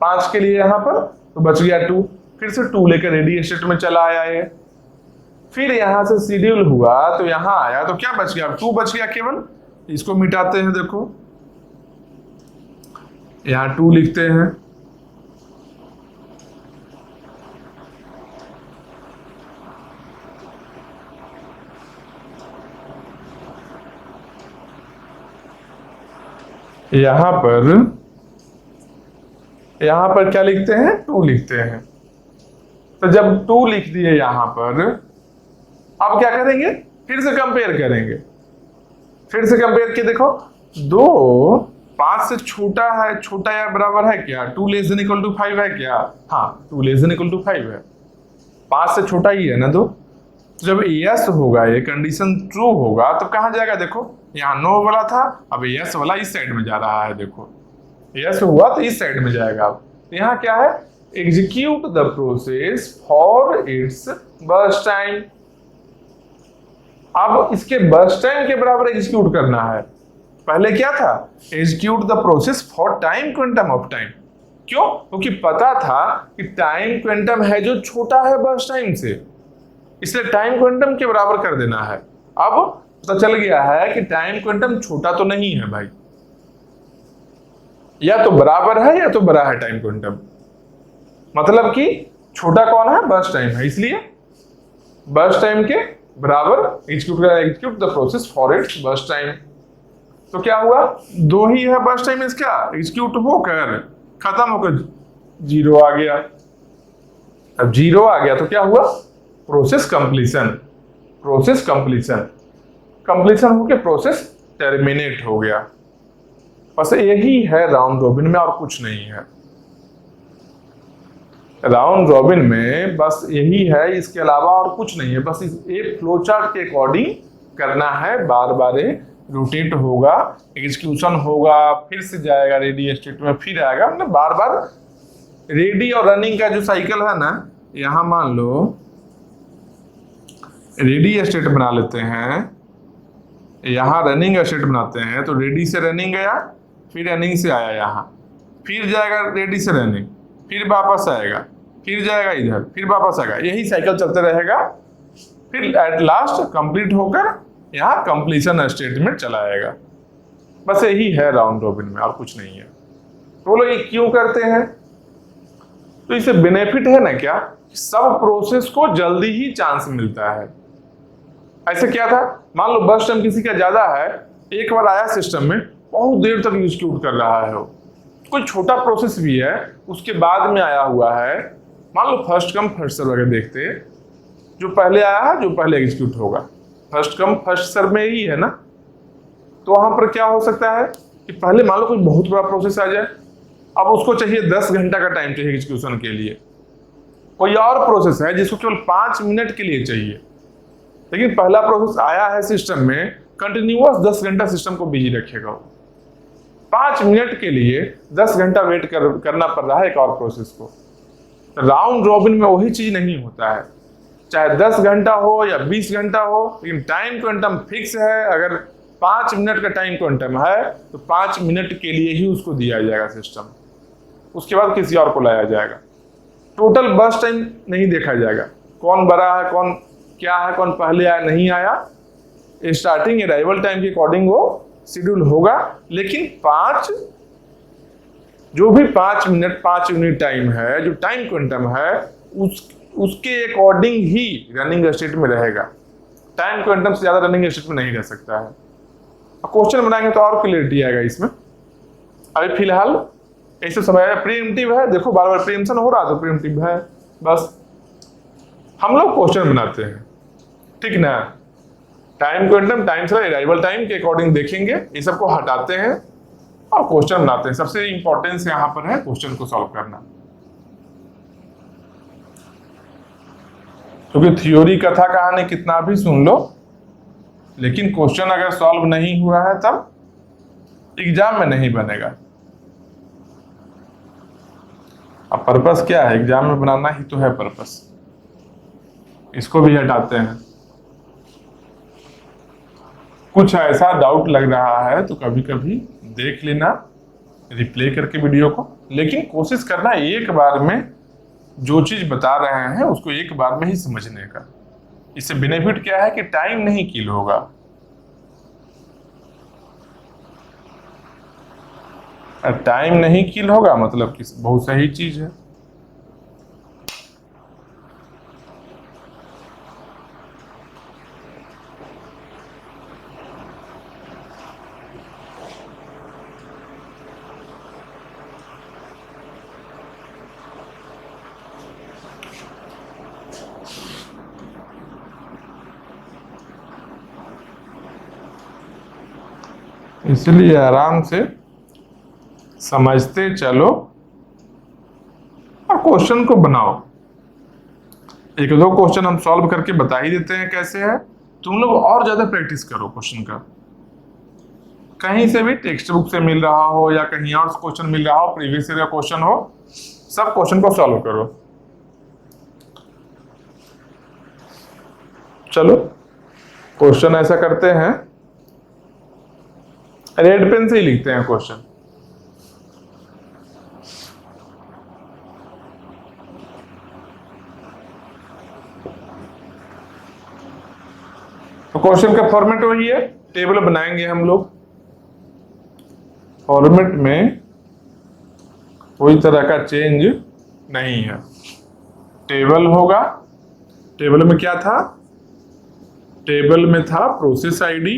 Speaker 1: 5 के लिए यहाँ पर तो बच गया 2, फिर से 2 लेकर रेडी स्टेट में चला आया ये, फिर यहां से शेड्यूल हुआ तो यहां आया तो क्या बच गया 2 बच गया केवल, इसको मिटाते हैं, देखो यहां 2 लिखते हैं, यहां पर क्या लिखते हैं 2 लिखते हैं, तो जब 2 लिख दिए यहां पर, अब क्या करेंगे, फिर से कंपेयर करेंगे। फिर से कंपेयर किए, देखो 2 5 से छोटा है, छोटा या बराबर है क्या, 2 लेस देन इक्वल टू 5 है क्या, हाँ 2 लेस देन इक्वल टू 5 है, 5 से छोटा ही है ना 2। तो जब यस होगा, ये कंडीशन ट्रू होगा, तो कहां जाएगा, देखो यहाँ नो वाला था, अब यस वाला इस साइड में जा रहा है, देखो यस हुआ तो इस साइड में जाएगा। अब तो यहाँ क्या है, execute the process for its burst time. अब इसके बर्स्ट टाइम के बराबर एग्जीक्यूट करना है। पहले क्या था, execute the process for time quantum of time. क्यों, क्योंकि पता था कि टाइम क्वांटम है जो छोटा है बर्स्ट टाइम से, इसलिए टाइम क्वांटम के बराबर कर देना है। अब पता चल गया है कि टाइम क्वांटम छोटा तो नहीं है भाई, या तो बराबर है या तो बड़ा है टाइम क्वांटम, मतलब कि छोटा कौन है, बर्स्ट टाइम है, इसलिए बर्स्ट टाइम के बराबर execute the process for its burst time. तो क्या हुआ, 2 ही है बर्स्ट टाइम इसका, एग्जीक्यूट होकर खत्म होकर 0 आ गया। अब 0 आ गया तो क्या हुआ, process completion, process completion, completion होके प्रोसेस टर्मिनेट हो गया। बस यही है राउंड रॉबिन में, और कुछ नहीं है। राउंड रॉबिन में बस यही है, इसके अलावा और कुछ नहीं है। बस एक फ्लो चार्ट के अकॉर्डिंग करना है, बार बार रोटेट होगा, एग्जीक्यूशन होगा, फिर से जाएगा रेडी स्टेट में, फिर आएगा, मतलब बार बार रेडी और रनिंग का जो साइकिल है ना, यहां मान लो रेडी स्टेट बना लेते हैं, यहां रनिंग स्टेट बनाते हैं, तो रेडी से रनिंग गया, फिर रनिंग से आया यहाँ, फिर जाएगा रेडी से रनिंग, फिर वापस आएगा, फिर जाएगा इधर, फिर वापस आएगा, यही साइकिल चलते रहेगा, फिर एट लास्ट कंप्लीट होकर यहाँ कंप्लीशन स्टेट में चला आएगा। बस यही है राउंड रॉबिन में, और कुछ नहीं है। तो बोलो ये क्यों करते हैं, तो इससे बेनिफिट है ना क्या, सब प्रोसेस को जल्दी ही चांस मिलता है। ऐसे क्या था, मान लो बर्स्ट टाइम किसी का ज्यादा है, एक बार आया सिस्टम में, बहुत देर तक एग्जीक्यूट कर रहा है, कोई छोटा प्रोसेस भी है उसके बाद में आया हुआ है, मान लो फर्स्ट कम फर्स्ट सर्व अगर देखते, जो पहले आया है जो पहले एग्जीक्यूट होगा, फर्स्ट कम फर्स्ट सर्व में ही है ना। तो वहां पर क्या हो सकता है कि पहले मान लो कोई बहुत बड़ा प्रोसेस आ जाए, अब उसको चाहिए 10 घंटा का टाइम चाहिए एग्जीक्यूशन के लिए। कोई और प्रोसेस है जिसको केवल 5 मिनट के लिए चाहिए, लेकिन पहला प्रोसेस आया है सिस्टम में, कंटिन्यूअस 10 घंटा सिस्टम को बिजी रखेगा। 5 मिनट के लिए 10 घंटा वेट करना पड़ रहा है एक और प्रोसेस को। राउंड रॉबिन में वही चीज नहीं होता है, चाहे 10 घंटा हो या 20 घंटा हो, लेकिन टाइम क्वांटम फिक्स है। अगर 5 मिनट का टाइम क्वांटम है तो 5 मिनट के लिए ही उसको दिया जाएगा सिस्टम, उसके बाद किसी और को लाया जाएगा। टोटल बर्स्ट टाइम नहीं देखा जाएगा, कौन बड़ा है, कौन क्या है, कौन पहले आया नहीं आया, स्टार्टिंग अराइवल टाइम के अकॉर्डिंग वो शेड्यूल होगा। लेकिन जो भी 5 मिनट टाइम है, जो टाइम क्वांटम है, उसके अकॉर्डिंग ही रनिंग स्टेट में रहेगा। टाइम क्वांटम से ज्यादा रनिंग स्टेट में नहीं रह सकता है। क्वेश्चन बनाएंगे तो और क्लियरिटी आएगा इसमें। अभी फिलहाल ऐसे समय प्रीएम्प्टिव है, देखो बार बार प्रीएम्पशन हो रहा तो प्रीएम्प्टिव है। बस हम लोग क्वेश्चन बनाते हैं, ठीक ना, टाइम क्वांटम टाइम से अराइवल टाइम के अकॉर्डिंग देखेंगे, ये सबको हटाते हैं और क्वेश्चन बनाते हैं। सबसे इंपॉर्टेंस यहाँ पर है क्वेश्चन को सॉल्व करना, क्योंकि थ्योरी कथा कहानी कितना भी सुन लो, लेकिन क्वेश्चन अगर सॉल्व नहीं हुआ है तब एग्जाम में नहीं बनेगा। अब पर्पस क्या है, एग्जाम में बनाना ही तो है पर्पस। इसको भी हटाते हैं। कुछ ऐसा डाउट लग रहा है तो कभी कभी देख लेना रिप्ले करके वीडियो को, लेकिन कोशिश करना एक बार में जो चीज बता रहे हैं उसको एक बार में ही समझने का। इससे बेनिफिट क्या है कि टाइम नहीं किल होगा। टाइम नहीं किल होगा मतलब कि बहुत सही चीज है। इसलिए आराम से समझते चलो और क्वेश्चन को बनाओ। एक दो क्वेश्चन हम सॉल्व करके बता ही देते हैं कैसे है, तुम लोग और ज्यादा प्रैक्टिस करो क्वेश्चन का। कहीं से भी टेक्स्ट बुक से मिल रहा हो या कहीं और क्वेश्चन मिल रहा हो, प्रीवियस ईयर का क्वेश्चन हो, सब क्वेश्चन को सॉल्व करो। चलो क्वेश्चन ऐसा करते हैं, रेड पेन से ही लिखते हैं क्वेश्चन। तो क्वेश्चन का फॉर्मेट वही है, टेबल बनाएंगे हम लोग। फॉर्मेट में कोई तरह का चेंज नहीं है। टेबल होगा, टेबल में क्या था, टेबल में था प्रोसेस आईडी,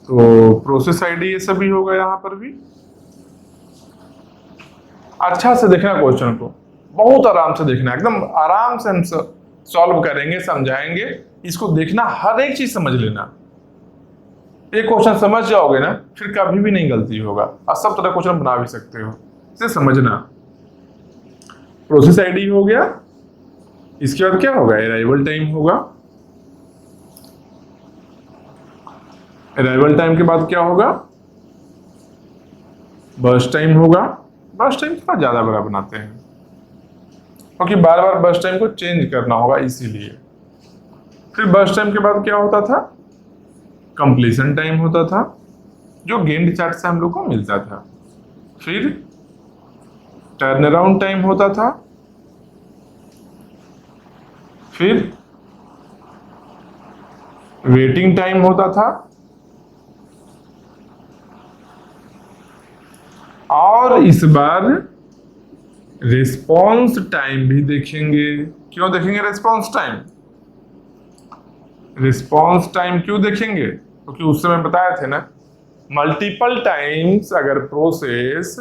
Speaker 1: तो प्रोसेस आईडी ये सभी होगा यहां पर भी। अच्छा से देखना क्वेश्चन को, बहुत आराम से देखना, एकदम आराम से हम सॉल्व करेंगे, समझाएंगे। इसको देखना, हर एक चीज समझ लेना। एक क्वेश्चन समझ जाओगे ना, फिर कभी भी नहीं गलती होगा और सब तरह क्वेश्चन बना भी सकते हो। इसे समझना। प्रोसेस आईडी हो गया, इसके बाद क्या होगा, अराइवल टाइम होगा। अराइवल टाइम के बाद क्या होगा, बर्स्ट टाइम होगा। बर्स्ट टाइम थोड़ा ज्यादा बड़ा बनाते हैं क्योंकि बार बार बर्स्ट टाइम को चेंज करना होगा, इसीलिए। फिर बर्स्ट टाइम के बाद क्या होता था, कंप्लीशन टाइम होता था, जो गैंट चार्ट से हम लोग को मिलता था। फिर टर्न अराउंड टाइम होता था, फिर वेटिंग टाइम होता था, और इस बार रिस्पॉन्स टाइम भी देखेंगे। क्यों देखेंगे रिस्पॉन्स टाइम? रिस्पॉन्स टाइम क्यों देखेंगे? क्योंकि उस समय बताए थे ना, मल्टीपल टाइम्स अगर प्रोसेस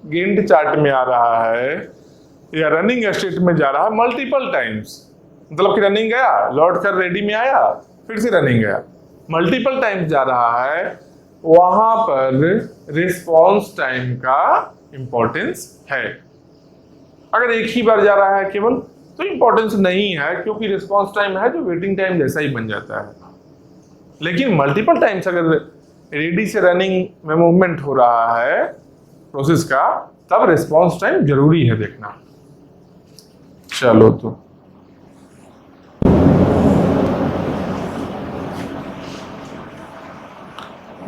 Speaker 1: गैंट चार्ट में आ रहा है या रनिंग स्टेट में जा रहा है, मल्टीपल टाइम्स, मतलब कि रनिंग गया, लौट कर रेडी में आया, फिर से रनिंग गया, मल्टीपल टाइम्स जा रहा है, वहां पर रिस्पॉन्स टाइम का इंपॉर्टेंस है। अगर एक ही बार जा रहा है केवल, तो इंपॉर्टेंस नहीं है, क्योंकि रिस्पॉन्स टाइम है जो वेटिंग टाइम जैसा ही बन जाता है। लेकिन मल्टीपल टाइम्स अगर रेडी से रनिंग में मूवमेंट हो रहा है प्रोसेस का, तब रिस्पॉन्स टाइम जरूरी है देखना। चलो तो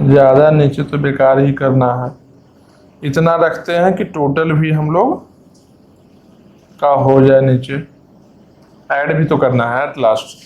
Speaker 1: ज्यादा नीचे तो बेकार ही करना है, इतना रखते हैं कि टोटल भी हम लोग का हो जाए। नीचे ऐड भी तो करना है at last.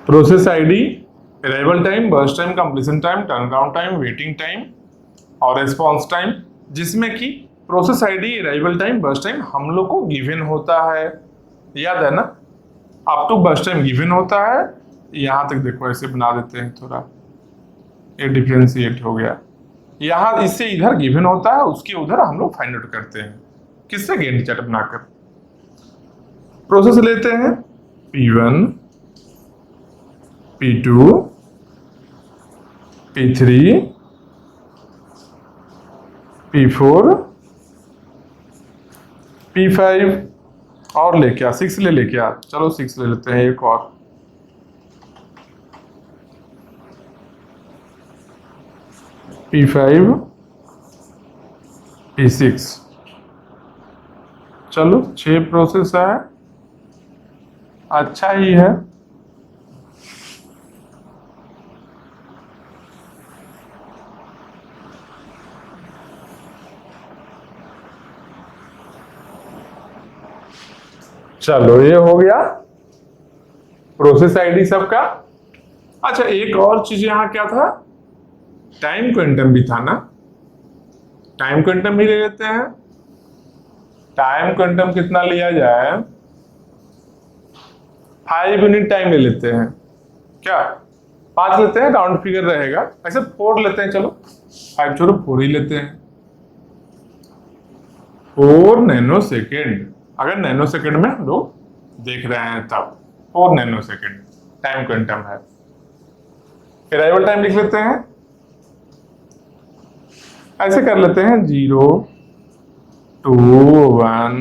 Speaker 1: Process ID, arrival time, burst time, completion time, turn around time, waiting time और रिस्पॉन्स टाइम, जिसमें कि process ID, arrival time, burst time हम लोग को गिवन होता है, याद है ना, up to burst time given होता है। यहां तक देखो, ऐसे बना देते हैं थोड़ा, ये डिफरेंशिएट हो गया। यहां इससे इधर गिवन होता है, उसके उधर हम लोग फाइंड आउट करते हैं, किससे, गैंट चार्ट बनाकर। प्रोसेस लेते हैं P1, P2, P3, P4, P5 और लेके आ 6 लेके आ, चलो 6 ले लेते हैं एक और। P5, P6, चलो 6 प्रोसेस है, अच्छा ही है। चलो ये हो गया प्रोसेस आईडी सबका। अच्छा एक और चीज यहाँ क्या था, टाइम क्वांटम भी था ना, टाइम क्वांटम ही ले लेते हैं। टाइम क्वांटम कितना लिया जाए, 5 यूनिट टाइम ले लेते हैं। क्या 5 लेते हैं, राउंड फिगर रहेगा। ऐसे 4 लेते हैं, चलो 5 छोड़ो 4 ही लेते हैं। 4 नैनो सेकेंड, अगर नैनो सेकेंड में हम लोग देख रहे हैं तब 4 नैनो सेकेंड टाइम क्वांटम है। अराइवल टाइम लिख लेते हैं, ऐसे कर लेते हैं 0 2 1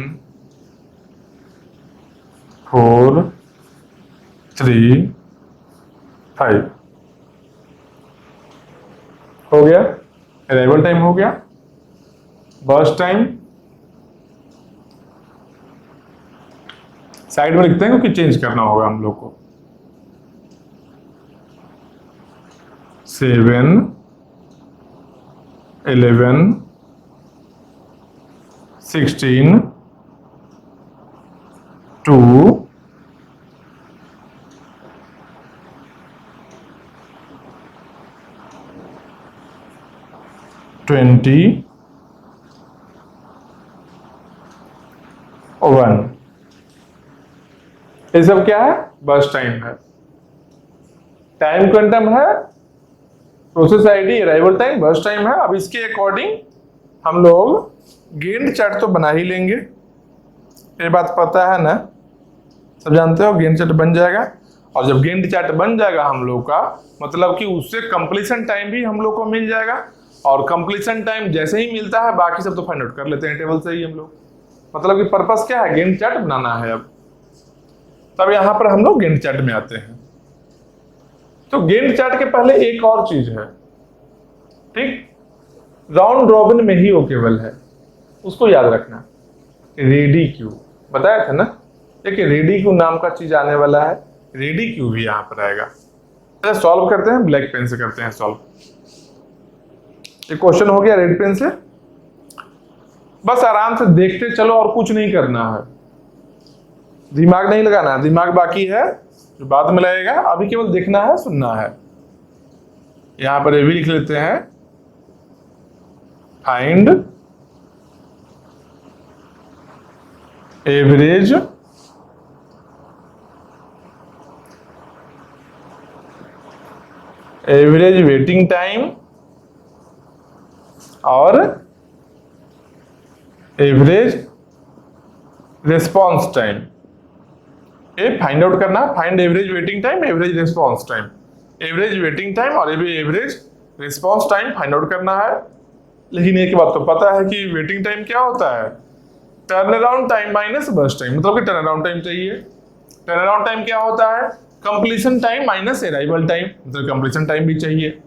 Speaker 1: 4 3 5 हो गया। अराइवल टाइम हो गया। बर्स्ट टाइम साइड में लिखते हैं क्योंकि चेंज करना होगा हम लोग को। 7 11 16 2 20 1। ये सब क्या है, बर्स्ट टाइम है। टाइम क्वांटम है, process ID, arrival time, burst time है। अब इसके अकॉर्डिंग हम लोग गेंट चार्ट तो बना ही लेंगे, ये बात पता है ना, सब जानते हो। गेंट चार्ट बन जाएगा, और जब गेंट चार्ट बन जाएगा हम लोग का मतलब कि उससे कंप्लीशन टाइम भी हम लोग को मिल जाएगा। और कंप्लीशन टाइम जैसे ही मिलता है बाकी सब तो फाइंड आउट कर लेते हैं टेबल से ही हम लोग। मतलब कि पर्पस क्या है, गेंट चार्ट बनाना है। अब तब यहां पर हम लोग गेंट चार्ट में आते हैं। तो गेंट चार्ट के पहले एक और चीज है, ठीक, राउंड रॉबिन में ही वो केवल है, उसको याद रखना। रेडी क्यू बताया था ना, देखिए रेडी क्यू नाम का चीज आने वाला है, रेडी क्यू भी यहां पर आएगा। अच्छा सॉल्व करते हैं, ब्लैक पेन से करते हैं सॉल्व। ये क्वेश्चन हो गया रेड पेन से, बस आराम से देखते चलो और कुछ नहीं करना है, दिमाग नहीं लगाना है, दिमाग बाकी है जो बाद में लगेगा, अभी केवल देखना है सुनना है। यहां पर ये भी लिख लेते हैं, फाइंड एवरेज वेटिंग टाइम और एवरेज रिस्पॉन्स टाइम। ये फाइंड आउट करना है, find average waiting time, average response time. Average waiting time और average response time find out करना है। लेकिन एक बात तो पता है कि वेटिंग टाइम क्या होता है, turn around time minus burst time, मतलब कि टर्न अराउंड टाइम चाहिए। टर्न अराउंड टाइम क्या होता है, completion time minus arrival time, मतलब कंप्लीशन टाइम भी चाहिए।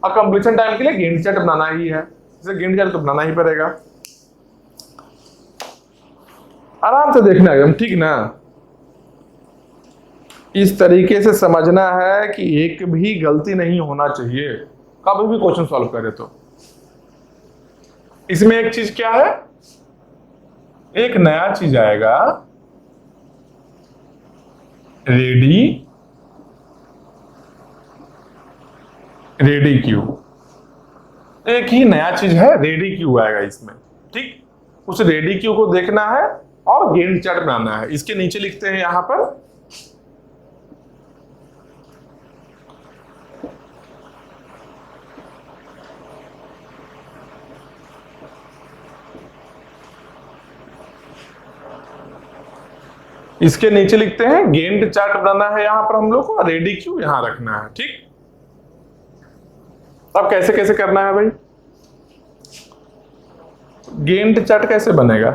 Speaker 1: और कंप्लीशन टाइम के लिए गेंट चार्ट बनाना ही है, इसे गेंट चार्ट तो बनाना ही पड़ेगा। आराम से देखना एकदम, ठीक ना। इस तरीके से समझना है कि एक भी गलती नहीं होना चाहिए कभी भी क्वेश्चन सॉल्व करे तो। इसमें एक चीज क्या है, एक नया चीज आएगा, रेडी क्यू। एक ही नया चीज है, रेडी क्यू आएगा इसमें, ठीक। उस रेडी क्यू को देखना है और गेंट चार्ट बनाना है। इसके नीचे लिखते हैं यहां पर इसके नीचे लिखते हैं गेंट चार्ट बनाना है यहां पर हम लोग को, रेडी क्यू यहां रखना है, ठीक। अब कैसे कैसे करना है भाई, गेंट चार्ट कैसे बनेगा,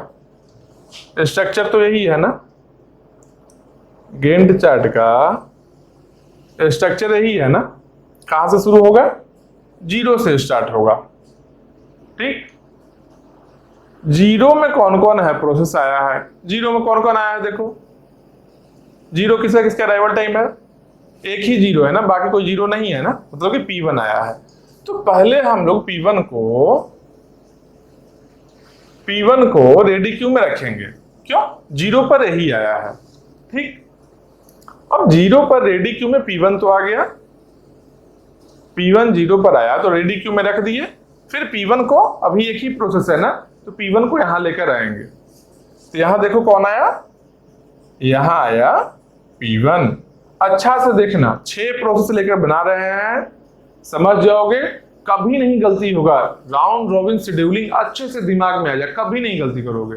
Speaker 1: स्ट्रक्चर तो यही है ना। गेंट चार्ट का स्ट्रक्चर यही है ना, कहां से शुरू होगा, 0 से स्टार्ट होगा, ठीक। 0 में कौन कौन है प्रोसेस आया है, 0 में कौन कौन आया है देखो। 0 किसका किसका अराइवल टाइम है, एक ही 0 है ना, बाकी कोई 0 नहीं है ना, मतलब कि P1 आया है। तो पहले हम लोग P1 को रेडी क्यू में रखेंगे, क्यों, 0 पर यही आया है, ठीक। अब 0 पर रेडी क्यू में P1 तो आ गया, P1 0 पर आया तो रेडी क्यू में रख दिए। फिर P1 को, अभी एक ही प्रोसेस है ना, तो P1 को यहां लेकर आएंगे। तो यहां देखो कौन आया, यहां आया P1। अच्छा से देखना, 6 प्रोसेस लेकर बना रहे हैं, समझ जाओगे, कभी नहीं गलती होगा। राउंड रॉबिन शेड्यूलिंग अच्छे से दिमाग में आ जाए, कभी नहीं गलती करोगे।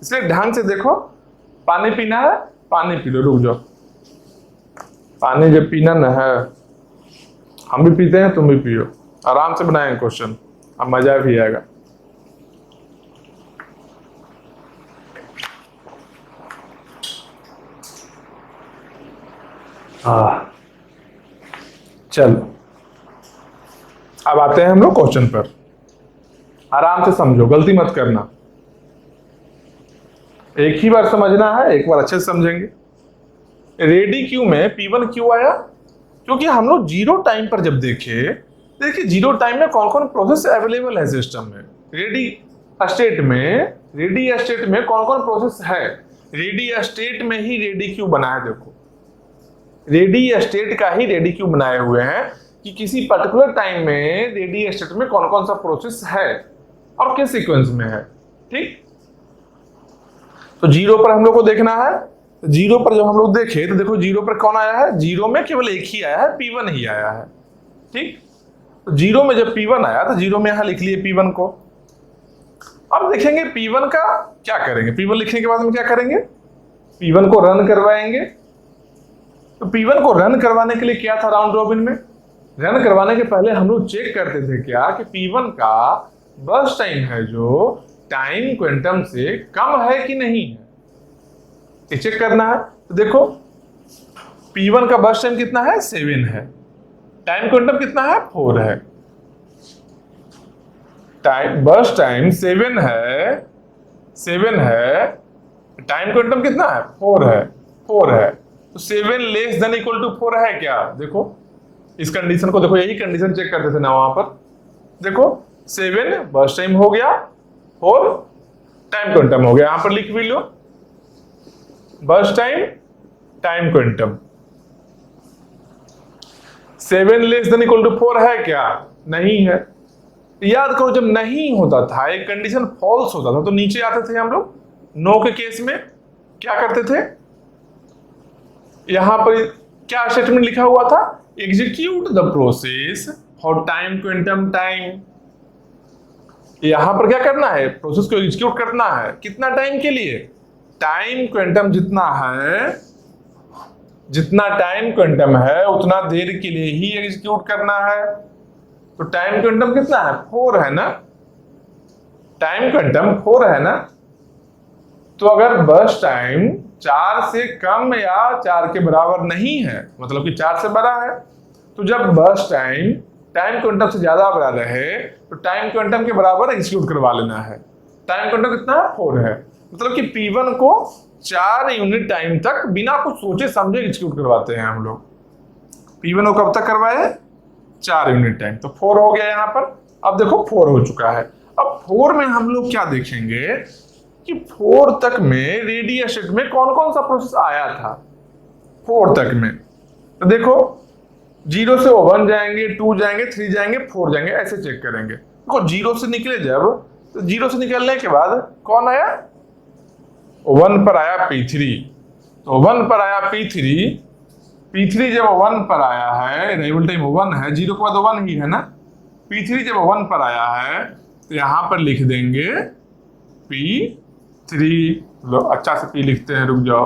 Speaker 1: इसलिए ढंग से देखो। पानी पीना है, पानी पी लो, रुक जाओ। पानी जब पीना न है, हम भी पीते हैं, तुम भी पियो। आराम से बनाएंगे क्वेश्चन, अब मजा भी आएगा। चलो अब आते हैं हम लोग क्वेश्चन पर। आराम से समझो, गलती मत करना। एक ही बार समझना है, एक बार अच्छे से समझेंगे। रेडी क्यू में P1 क्यों आया? क्योंकि हम लोग जीरो टाइम पर जब देखिए, जीरो टाइम में कौन कौन प्रोसेस अवेलेबल है सिस्टम में। रेडी स्टेट में कौन कौन प्रोसेस है। रेडी स्टेट में ही रेडी क्यू बना है। देखो, रेडी स्टेट का ही रेडी क्यू बनाए हुए हैं कि किसी पर्टिकुलर टाइम में रेडी स्टेट में कौन कौन सा प्रोसेस है और किस सीक्वेंस में है। ठीक, तो जीरो पर हम लोग को देखना है। जीरो पर जब हम लोग देखे तो देखो जीरो पर कौन आया है, जीरो में केवल एक ही आया है, P1 ही आया है। ठीक, तो जीरो में जब P1 आया तो जीरो में यहां लिख लिए P1 को। अब देखेंगे P1 का क्या करेंगे। P1 लिखने के बाद में क्या करेंगे, P1 को रन करवाएंगे। तो P1 को रन करवाने के लिए क्या था, राउंड रॉबिन में रन करवाने के पहले हम लोग चेक करते थे क्या कि P1 का बर्स्ट टाइम है जो टाइम क्वांटम से कम है कि नहीं है, ये चेक करना है। तो देखो P1 का बर्स्ट टाइम कितना है, 7 है। टाइम क्वांटम कितना है, 4 है। टाइम बर्स्ट टाइम 7 है, टाइम क्वांटम कितना है, 4 है। तो 7 लेस देन इक्वल टू 4 है क्या? देखो इस कंडीशन को देखो, यही कंडीशन चेक करते थे ना वहां पर। देखो 7 बर्स्ट टाइम हो गया, 4 टाइम क्वांटम हो गया। यहां पर लिख भी लो, burst time time quantum. 7 less than equal to 4 है क्या? नहीं है। याद करो जब नहीं होता था, एक कंडीशन फॉल्स होता था, तो नीचे आते थे हम लोग। नो के केस में क्या करते थे, यहां पर क्या स्टेटमेंट लिखा हुआ था, execute the process for time quantum time. यहां पर क्या करना है, प्रोसेस को एग्जीक्यूट करना है। कितना टाइम के लिए, टाइम क्वांटम जितना है, जितना टाइम क्वांटम है उतना देर के लिए ही एग्जीक्यूट करना है। तो टाइम क्वांटम कितना है, 4 है ना, टाइम क्वांटम 4 है ना। तो अगर बर्स्ट टाइम 4 से कम या 4 के बराबर नहीं है, मतलब कि 4 से बड़ा है, तो जब बर्स्ट टाइम टाइम क्वांटम से ज्यादा बड़ा रहे तो टाइम क्वांटम के बराबर एग्जीक्यूट करवा लेना है। टाइम क्वांटम कितना है, 4 है। मतलब कि P1 को 4 यूनिट टाइम तक बिना कुछ सोचे समझे एग्जीक्यूट करवाते हैं हम लोग। P1 को कब तक करवाए, 4 यूनिट टाइम। तो 4 हो गया यहाँ पर। अब देखो 4 हो चुका है। अब 4 में हम लोग क्या देखेंगे कि 4 तक में रेडी स्टेट में कौन कौन सा प्रोसेस आया था 4 तक में। तो देखो 0 से 1 जाएंगे, 2 जाएंगे, 3 जाएंगे, 4 जाएंगे, ऐसे चेक करेंगे। देखो 0 से निकले जब, तो 0 से निकलने के बाद कौन आया, 1 पर आया P3। तो 1 पर आया P3 जब 1 पर आया है, अराइवल टाइम 1 है, 0 के बाद 1 ही है ना। P3 जब 1 पर आया है तो यहां पर लिख देंगे P3। लो अच्छा से P लिखते हैं, रुक जाओ,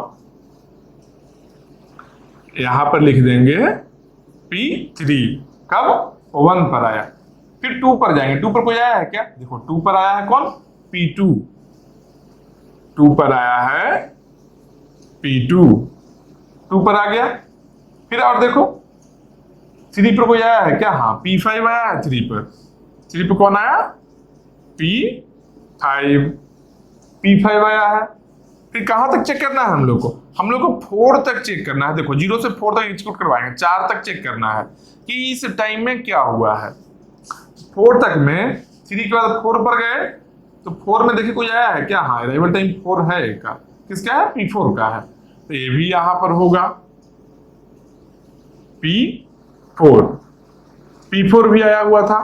Speaker 1: यहां पर लिख देंगे P3। कब, 1 पर आया। फिर 2 पर जाएंगे, 2 पर कोई आया है क्या, देखो 2 पर आया है कौन, P2। 2 पर आया है P2, 2 पर आ गया। फिर और देखो 3 पर कोई आया है क्या, हाँ P5 आया है 3 पर। 3 पर कौन आया, P5 आया है। फिर कहां तक चेक करना है हम लोग को, 4 तक चेक करना है। देखो 0 से 4 तक एग्जीक्यूट करवाएंगे, 4 तक चेक करना है कि इस टाइम में क्या हुआ है। 4 तक में 3 के बाद 4 पर गए तो 4 में देखिए कोई आया है क्या, हाँ अराइवल टाइम 4 है का, किसका है, P4 का है। तो ये भी यहां पर होगा P4 भी आया हुआ था।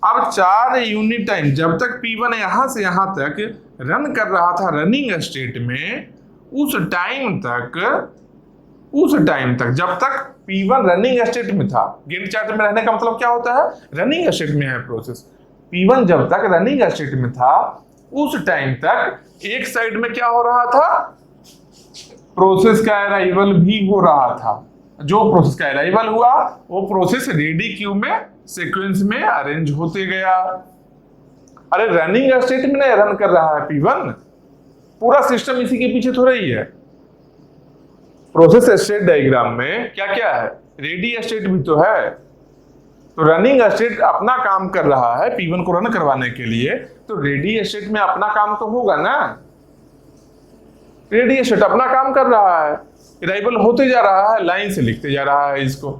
Speaker 1: अब 4 यूनिट टाइम जब तक P1 यहां से यहां तक रन कर रहा था रनिंग स्टेट में, उस टाइम तक जब तक P1 रनिंग स्टेट में था, गैंट चार्ट में रहने का मतलब क्या होता है, रनिंग स्टेट में है प्रोसेस। P1 जब तक रनिंग स्टेट में था उस टाइम तक एक साइड में क्या हो रहा था, प्रोसेस का अराइवल भी हो रहा था। जो प्रोसेस का अराइवल हुआ वो प्रोसेस रेडी क्यू में सीक्वेंस में अरेंज होते गया। अरे रनिंग स्टेट में नहीं रन कर रहा है P1, पूरा सिस्टम इसी के पीछे थोड़ा ही है। प्रोसेस स्टेट डायग्राम में क्या क्या है, रेडी स्टेट भी तो है। तो रनिंग स्टेट अपना काम कर रहा है P1 को रन करवाने के लिए, तो रेडी स्टेट में अपना काम तो होगा ना। रेडी स्टेट अपना काम कर रहा है, अराइवल होते जा रहा है, लाइन से लिखते जा रहा है इसको,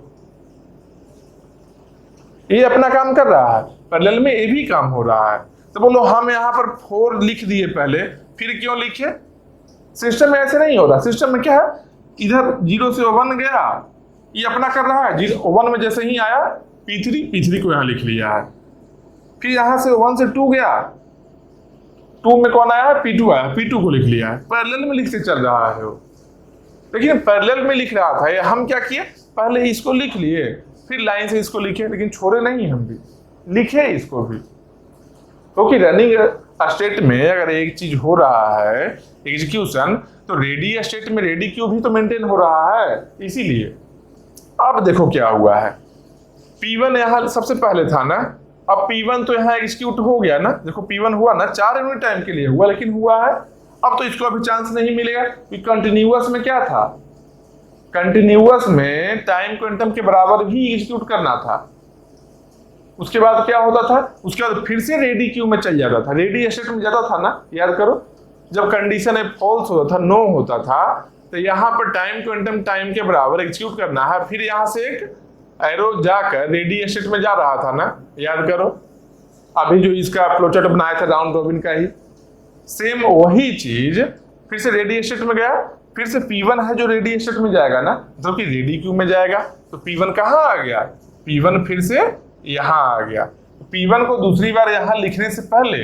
Speaker 1: ये अपना काम कर रहा है। पैरेलल में ये भी काम हो रहा है। तो बोलो हम यहाँ पर 4 लिख दिए पहले, फिर क्यों लिखे, सिस्टम में ऐसे नहीं हो रहा। सिस्टम में क्या है, इधर 0 से 1 गया, ये अपना कर रहा है। 1 में जैसे ही आया P3 को यहाँ लिख लिया है। फिर यहाँ से 1 से 2 गया, 2 में कौन आया, P2 आया, P2 को लिख लिया है। पैरेलल में लिखते चल रहा है वो, लेकिन पैरेलल में लिख रहा था। हम क्या किए, पहले इसको लिख लिए, फिर लाइन से इसको लिखे, लेकिन छोड़े नहीं, हम भी लिखे इसको भी। क्योंकि रनिंग स्टेट में अगर एक चीज हो रहा है एग्जीक्यूशन, तो रेडी स्टेट में रेडी क्यू भी तो मेंटेन हो रहा है, इसीलिए। अब देखो क्या हुआ है, P1 यहाँ सबसे पहले था ना, अब P1 तो यहाँ एग्जीक्यूट हो गया ना। देखो P1 हुआ ना, 4 यूनिट टाइम के लिए हुआ, लेकिन हुआ है। अब तो इसको अभी चांस नहीं मिलेगा, कंटिन्यूअस में क्या था, कंटिन्यूअस में टाइम क्वांटम के बराबर भी एग्जीक्यूट करना था। उसके बाद क्या होता था, उसके बाद फिर से रेडी क्यू में चल जाता था, रेडी स्टेट में जाता था ना। याद करो, जब कंडीशन फॉल्स होता था, नो होता था, तो यहाँ पर टाइम क्वांटम टाइम के बराबर एग्जीक्यूट करना है। फिर यहाँ से एक एरो जाकर रेडी स्टेट में जा रहा था ना, याद करो। अभी जो इसका फ्लोचार्ट बनाया था राउंड रॉबिन का ही, सेम वही चीज फिर से रेडी स्टेट में गया। फिर से P1 है जो रेडी स्टेट में जाएगा ना, जो कि रेडी क्यू में जाएगा। तो P1 कहाँ आ गया, P1 फिर से यहाँ आ गया। P1 को दूसरी बार यहाँ लिखने से पहले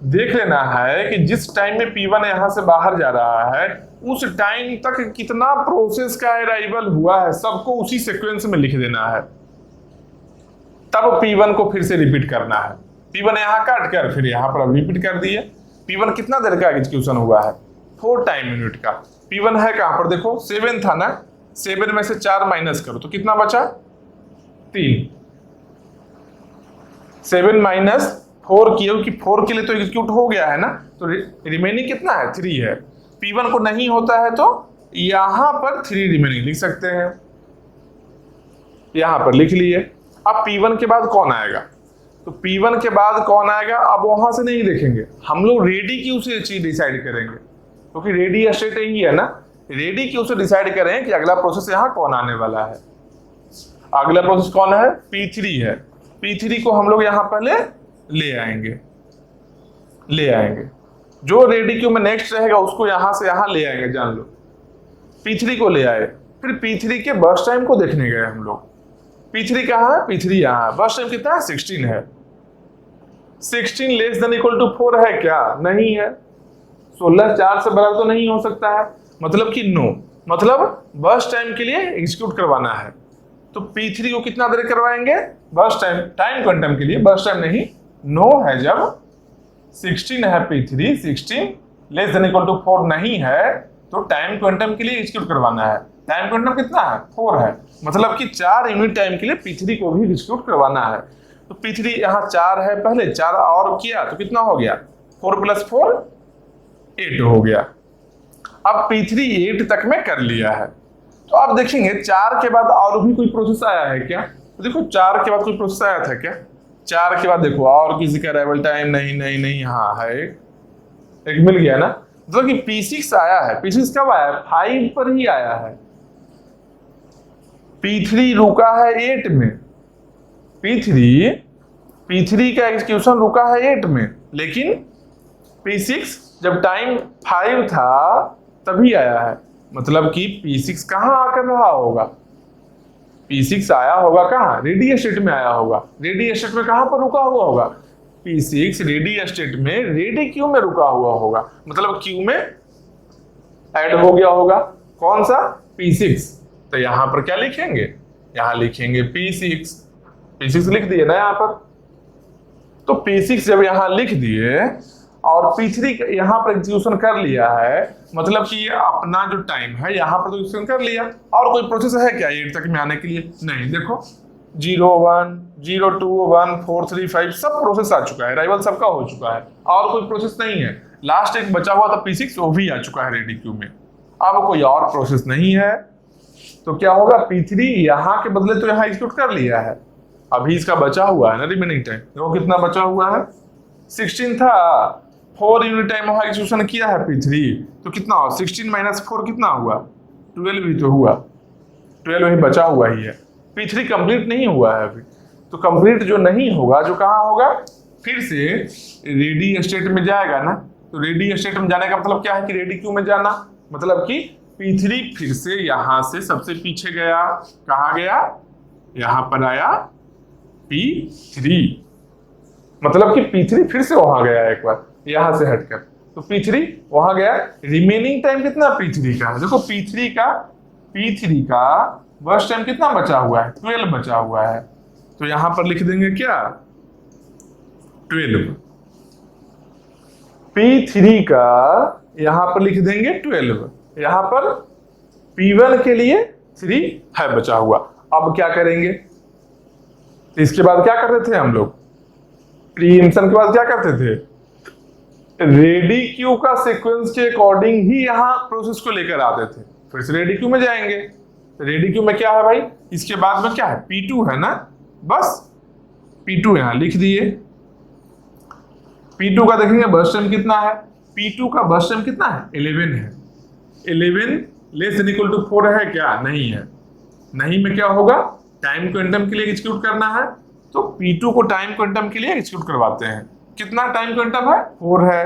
Speaker 1: देख लेना है कि जिस टाइम में P1 यहाँ से बाहर जा रहा है, उस टाइम तक कितना प्रोसेस का अराइवल हुआ है, सबको उसी सीक्वेंस में लिख देना है। तब P1 को फिर से रिपीट करना है। P1 यहाँ काट कर फिर यहाँ पर रिपीट कर दिए। P1 कितना देर का एग्जीक्यूशन हुआ है, 4 टाइम यूनिट का। P1 है कहां पर, देखो 7 था ना, 7 में से 4 माइनस करो तो कितना बचा, 3। 7 माइनस 4 किए, कि 4 के लिए तो एग्जीक्यूट हो गया है ना, तो रिमेनिंग कितना है, 3 है। P1 को नहीं होता है तो यहां पर 3 रिमेनिंग लिख सकते हैं, यहां पर लिख लिए। अब P1 के बाद कौन आएगा, तो P1 के बाद कौन आएगा, अब वहां से नहीं देखेंगे हम लोग, रेडी क्यू से चीज डिसाइड करेंगे, क्योंकि रेडी स्टेट ही है ना। रेडी क्यू से डिसाइड करें कि अगला प्रोसेस यहाँ कौन आने वाला है। अगला प्रोसेस कौन है, P3 है। P3 को हम लोग यहाँ पहले ले आएंगे, जो रेडी क्यू में नेक्स्ट रहेगा उसको यहाँ से यहाँ ले आएंगे, जान लो। P3 को ले आए, फिर P3 के बर्स्ट टाइम को देखने गए हम लोग। P3 कहाँ है, P3 यहाँ है। बर्स्ट टाइम कितना है, 16 है। 16 लेस देन इक्वल टू 4 है क्या, नहीं है। 16 4 से बड़ा तो नहीं हो सकता है, मतलब कि नो, मतलब बर्स्ट टाइम के लिए एग्जीक्यूट करवाना है। तो P3 को कितना देर करवाएंगे, बर्स्ट टाइम क्वांटम के लिए बर्स्ट टाइम नहीं, नो है जब 16 है P3, 16 less than equal to 4 नहीं है, तो टाइम क्वांटम के लिए एग्जीक्यूट करवाना है। टाइम क्वांटम कितना है, 4 है, मतलब कि 4 यूनिट टाइम के लिए P3 को भी एग्जीक्यूट करवाना है। तो P3 यहाँ 4 है, पहले 4 और किया तो कितना हो गया, 4 + 4 8 हो गया। अब P3 8 तक में कर लिया है। तो आप देखेंगे 4 के बाद और भी कोई प्रोसेस आया है क्या, तो देखो 4 के बाद कोई प्रोसेस आया था क्या, 4 के बाद देखो और किसी का अराइवल टाइम नहीं, हाँ है एक मिल गया ना। तो कि P6 आया है, P6 कब आया है, 5 पर ही आया है। P3 रुका है 8 में, P3 का एग्जीक्यूशन रुका है 8 में, लेकिन P6 जब टाइम 5 था तभी आया है, मतलब कि P6 कहाँ आकर रहा होगा, P6 आया होगा कहाँ, रेडी स्टेट में आया होगा। रेडी स्टेट में कहाँ पर रुका हुआ होगा, P6 रेडी स्टेट में रेडी क्यू में रुका हुआ होगा, मतलब क्यू में ऐड हो गया होगा। कौन सा, P6। तो यहां पर क्या लिखेंगे, यहां लिखेंगे P6। P6 लिख दिए ना यहां पर। तो P6 जब यहां लिख दिए और P3 यहां पर एग्जीक्यूशन कर लिया है, मतलब कि ये अपना जो टाइम है यहां पर तो एग्जीक्यूशन कर लिया। और कोई प्रोसेस है क्या 8 तक में आने के लिए, नहीं। देखो 0 1 0 2 1 4 3 5 सब प्रोसेस आ चुका है, अराइवल सबका हो चुका है, और कोई प्रोसेस नहीं है। लास्ट एक बचा हुआ था P6, वो भी आ चुका है रेडी क्यू में। अब कोई और प्रोसेस नहीं है, तो क्या होगा, P3 यहां के बदले तो यहां एग्जीक्यूट कर लिया है, अभी इसका बचा हुआ है ना रिमेनिंग टाइम। देखो कितना बचा हुआ है, 16 था, 4 यूनिट टाइम वहां एग्जीक्यूशन किया है P3, तो कितना हुआ, 16 माइनस 4 कितना हुआ, 12 ही तो हुआ, 12 ही बचा हुआ ही है। P3 कंप्लीट नहीं हुआ है अभी, तो कंप्लीट जो नहीं होगा, जो कहाँ होगा, फिर से रेडी स्टेट में जाएगा ना। तो रेडी स्टेट में जाने का मतलब क्या है कि रेडी क्यू में जाना, मतलब कि P3 फिर से यहां से सबसे पीछे गया, कहाँ गया, यहां पर आया P3, मतलब कि P3 फिर से वहां गया एक बार यहां से हटकर, तो P3 वहां गया। रिमेनिंग टाइम कितना P3 का है, देखो P3 का बर्स्ट टाइम कितना बचा हुआ है, 12 बचा हुआ है, तो यहां पर लिख देंगे क्या, 12। P3 का यहां पर लिख देंगे 12, यहां पर P1 के लिए 3 है बचा हुआ। अब क्या करेंगे, तो इसके बाद क्या करते थे हम लोग, प्रीएम्पशन के बाद क्या करते थे, रेडी क्यू का सीक्वेंस के अकॉर्डिंग ही यहां प्रोसेस को लेकर आते थे। फिर से रेडी क्यू में जाएंगे, तो रेडी क्यू में क्या है भाई, इसके बाद में क्या है, P2 है ना, बस P2 यहां लिख दिए। P2 का देखेंगे बर्स्ट टाइम कितना है, P2 का बर्स्ट टाइम कितना है, 11 है। 11 लेस देन इक्वल टू 4 है क्या, नहीं है। नहीं में क्या होगा, टाइम क्वांटम के लिए एग्जीक्यूट करना है, तो P2 को टाइम क्वांटम के लिए एग्जीक्यूट करवाते हैं। कितना टाइम क्वांटम है, 4 है।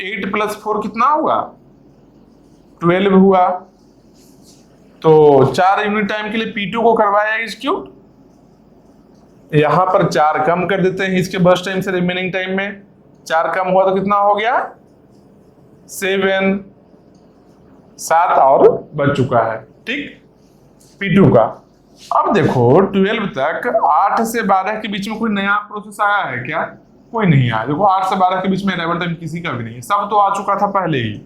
Speaker 1: 8 प्लस 4 कितना हुआ, 12 हुआ। तो 4 यूनिट टाइम के लिए P2 को करवाया एग्जीक्यूट, यहां पर 4 कम कर देते हैं इसके बर्स्ट टाइम से रिमेनिंग टाइम में, 4 कम हुआ तो कितना हो गया, 7 7 और बच चुका है, ठीक, P2 का। अब देखो 12 तक 8 से 12 के बीच में कोई नया प्रोसेस आया है क्या, कोई नहीं आया। देखो 8 से 12 के बीच में अराइवल टाइम किसी का भी नहीं है, सब तो आ चुका था पहले ही,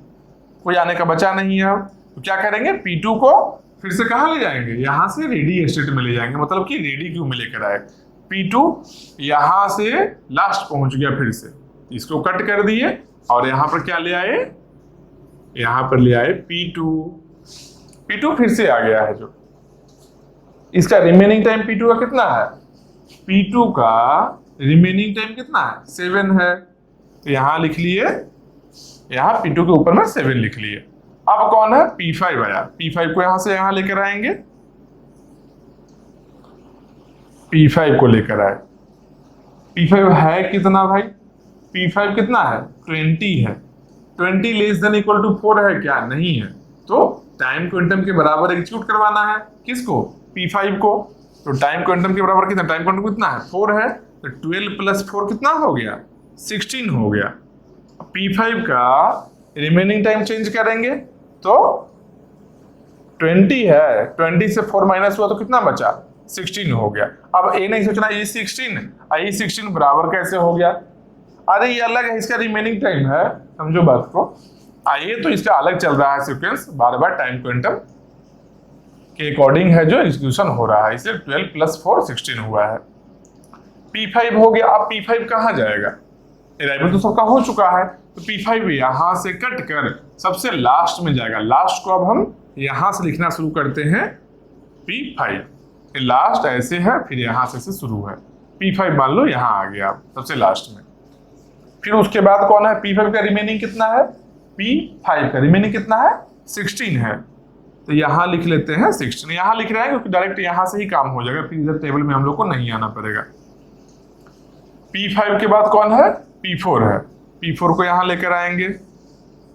Speaker 1: कोई आने का बचा नहीं है। तो क्या करेंगे, P2 को फिर से कहां ले जाएंगे, यहां से रेडी स्टेट में ले जाएंगे, मतलब कि रेडी क्यू में लेकर आए। P2 यहां से लास्ट पहुंच गया, फिर से इसको कट कर दिए और यहां पर क्या ले आए, यहां पर ले आए P2 फिर से आ गया है। जो इसका रिमेनिंग टाइम P2 का कितना है, P2 का रिमेनिंग टाइम कितना है, 7 है, तो यहां लिख लिए, यहां P2 के ऊपर में 7 लिख लिए। अब कौन है, P5 आया, P5 को यहां से यहां लेकर आएंगे, P5 को लेकर आए। P5 है कितना भाई, P5 कितना है, 20 है। 20 लेस देन इक्वल टू 4 है क्या, नहीं है। तो टाइम क्वांटम के बराबर एग्जीक्यूट करवाना है, किसको, P5 को। तो टाइम क्वांटम के बराबर कितना, टाइम क्वांटम कितना है, 4 है, तो 12 प्लस 4 कितना हो गया, 16 हो गया। P5 का रिमेनिंग टाइम चेंज करेंगे तो 20 है, 20 से 4 माइनस हुआ तो कितना बचा, 16 हो गया। अब ये नहीं सोचना ये 16 बराबर कैसे हो गया, अरे ये अलग है, इसका रिमेनिंग टाइम है, समझो बात को। आइए तो इसका अलग चल रहा है सीक्वेंस, बार बार टाइम क्वांटम के अकॉर्डिंग है जो एग्जीक्यूशन हो रहा है, इसलिए 12 प्लस 4 16 हुआ है। P5 हो गया। अब P5 कहाँ जाएगा, अराइवल तो सबका हो चुका है, तो P5 यहां से कट कर सबसे लास्ट में जाएगा। लास्ट को अब हम यहां से लिखना शुरू करते हैं, P5 लास्ट ऐसे है, फिर यहां से शुरू है, P5 मान लो यहां आ गया सबसे लास्ट में। फिर उसके बाद कौन है, P5 का रिमेनिंग कितना है, P5 का रिमेनिंग कितना है, 16 है, तो यहां लिख लेते हैं 16, यहां लिख रहे हैं क्योंकि डायरेक्ट यहां से ही काम हो जाएगा, फिर इधर टेबल में हम लोग को नहीं आना पड़ेगा। P5 के बाद कौन है, P4 है, P4 को यहां लेकर आएंगे,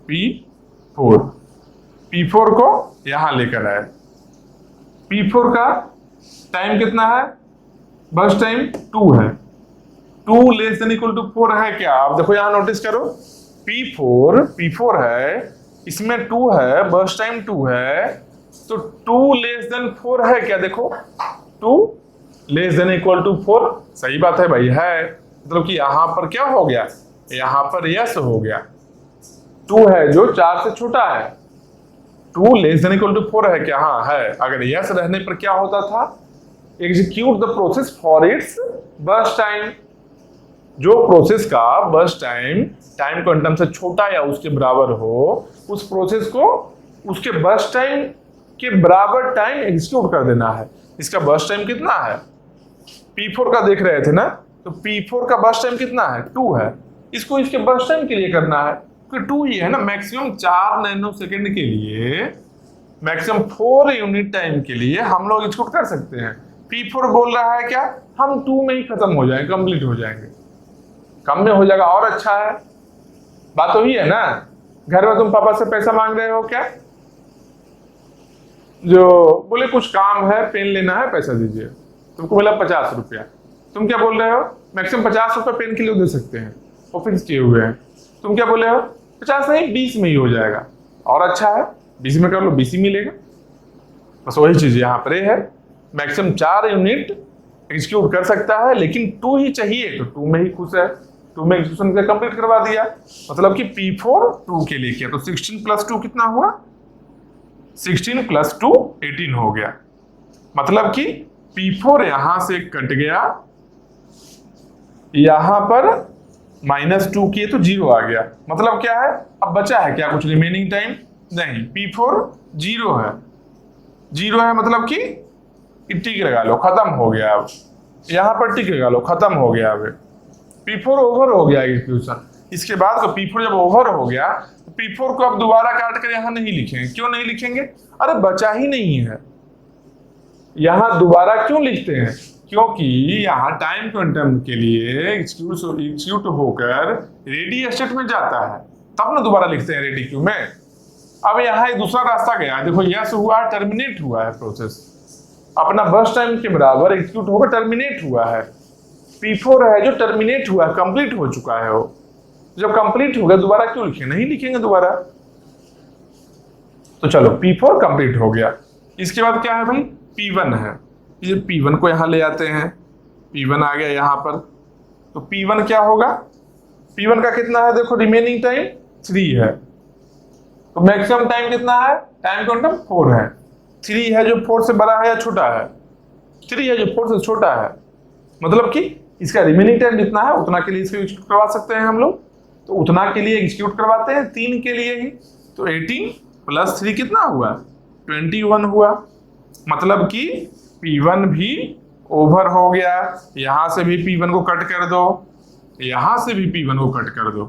Speaker 1: P4 को यहां लेकर आए। P4 का टाइम कितना है, बर्स्ट टाइम 2 है, 2 लेस देन इक्वल टू 4 है क्या? आप देखो यहां नोटिस करो, P4 है, इसमें 2 है, बर्स्ट टाइम 2 है, तो 2 लेस देन 4 है क्या? देखो 2 लेस देन इक्वल टू 4, सही बात है भाई, है। मतलब कि यहां पर क्या हो गया, यहां पर यस हो गया, 2 है जो 4 से छोटा है, 2 लेस देन इक्वल टू 4 है क्या? हाँ है। अगर यस रहने पर क्या होता था, execute the process for its burst time. जो प्रोसेस का बर्स्ट टाइम टाइम क्वांटम से छोटा या उसके बराबर हो, उस प्रोसेस को उसके बर्स्ट टाइम के बराबर टाइम एग्जीक्यूट कर देना है। इसका बर्स्ट टाइम कितना है, P4 का देख रहे थे ना, तो P4 का बर्स्ट टाइम कितना है, 2 है। इसको इसके बर्स्ट टाइम के लिए करना है, क्योंकि 2 ही है ना। मैक्सिमम 4 नैनो सेकेंड के लिए, मैक्सिमम 4 यूनिट टाइम के लिए हम लोग एग्जीक्यूट कर सकते हैं। P4 बोल रहा है क्या, हम 2 में ही खत्म हो जाएंगे, कंप्लीट हो जाएंगे, कम में हो जाएगा और अच्छा है। बात वही है ना, घर में तुम पापा से पैसा मांग रहे हो क्या, जो बोले कुछ काम है, पेन लेना है, पैसा दीजिए, तुमको मिला 50 रुपया, तुम क्या बोल रहे हो, मैक्सिमम 50 रुपये पेन के लिए दे सकते हैं, वो फिक्स किए हुए हैं। तुम क्या बोले हो, 50 नहीं 20 में ही हो जाएगा, और अच्छा है 20 में कर लो, 20 ही मिलेगा। बस वही चीज यहाँ पर है, मैक्सिमम 4 यूनिट एग्जीक्यूट कर सकता है, लेकिन 2 ही चाहिए, तो 2 में ही खुश है, 2 में एग्जीक्यूशन से कंप्लीट करवा दिया। मतलब कि P4 2 के लिए किया, तो 16 प्लस 2 कितना हुआ, 16 प्लस 2 18 हो गया। मतलब कि P4 यहां से कट गया, यहां पर -2 किए तो 0 आ गया। मतलब क्या है, अब बचा है क्या कुछ रिमेनिंग टाइम, नहीं, P4 0 है, 0 है, मतलब कि टिक लगा लो, खत्म हो गया। अब यहां पर टिक लगा लो, खत्म हो गया। अब P4 ओवर हो गया एग्जीक्यूशन। इसके बाद को P4 जब ओवर हो गया, तो P4 को अब दोबारा काट कर यहां नहीं लिखेंगे। क्यों नहीं लिखेंगे, अरे बचा ही नहीं है, यहां दोबारा क्यों लिखते हैं, क्योंकि यहां टाइम क्वांटम के लिए एग्जीक्यूट होकर रेडी स्टेट में जाता है, तब ना दोबारा लिखते हैं रेडी क्यू में। अब यहां एक दूसरा रास्ता गया, देखो यस हुआ, टर्मिनेट हुआ है प्रोसेस, अपना बर्स्ट टाइम के बराबर एग्जीक्यूट होकर टर्मिनेट हुआ है। P4 है जो टर्मिनेट हुआ है, कंप्लीट हो चुका है। वो जब कंप्लीट हो गया दोबारा क्यों लिखे, नहीं लिखेंगे दोबारा। तो चलो P4 कंप्लीट हो गया। इसके बाद क्या है भाई, P1 है, ये P1 को यहां ले आते हैं, P1 आ गया यहां पर, तो P1 क्या होगा, P1 का कितना है, देखो रिमेनिंग टाइम 3 है, तो मैक्सिमम टाइम कितना है, टाइम क्वांटम 4 है। 3 है जो 4 से बड़ा है या छोटा है, 3 है जो 4 से छोटा है, मतलब कि इसका रिमेनिंग टाइम जितना है उतना के लिए इसको एग्जीक्यूट करवा सकते हैं हम लोग, तो उतना के लिए एग्जीक्यूट करवाते हैं, 3 के लिए ही। तो 18 प्लस 3 कितना हुआ, 21 हुआ। मतलब कि P1 भी ओवर हो गया, यहां से भी P1 को कट कर दो, यहां से भी P1 को कट कर दो,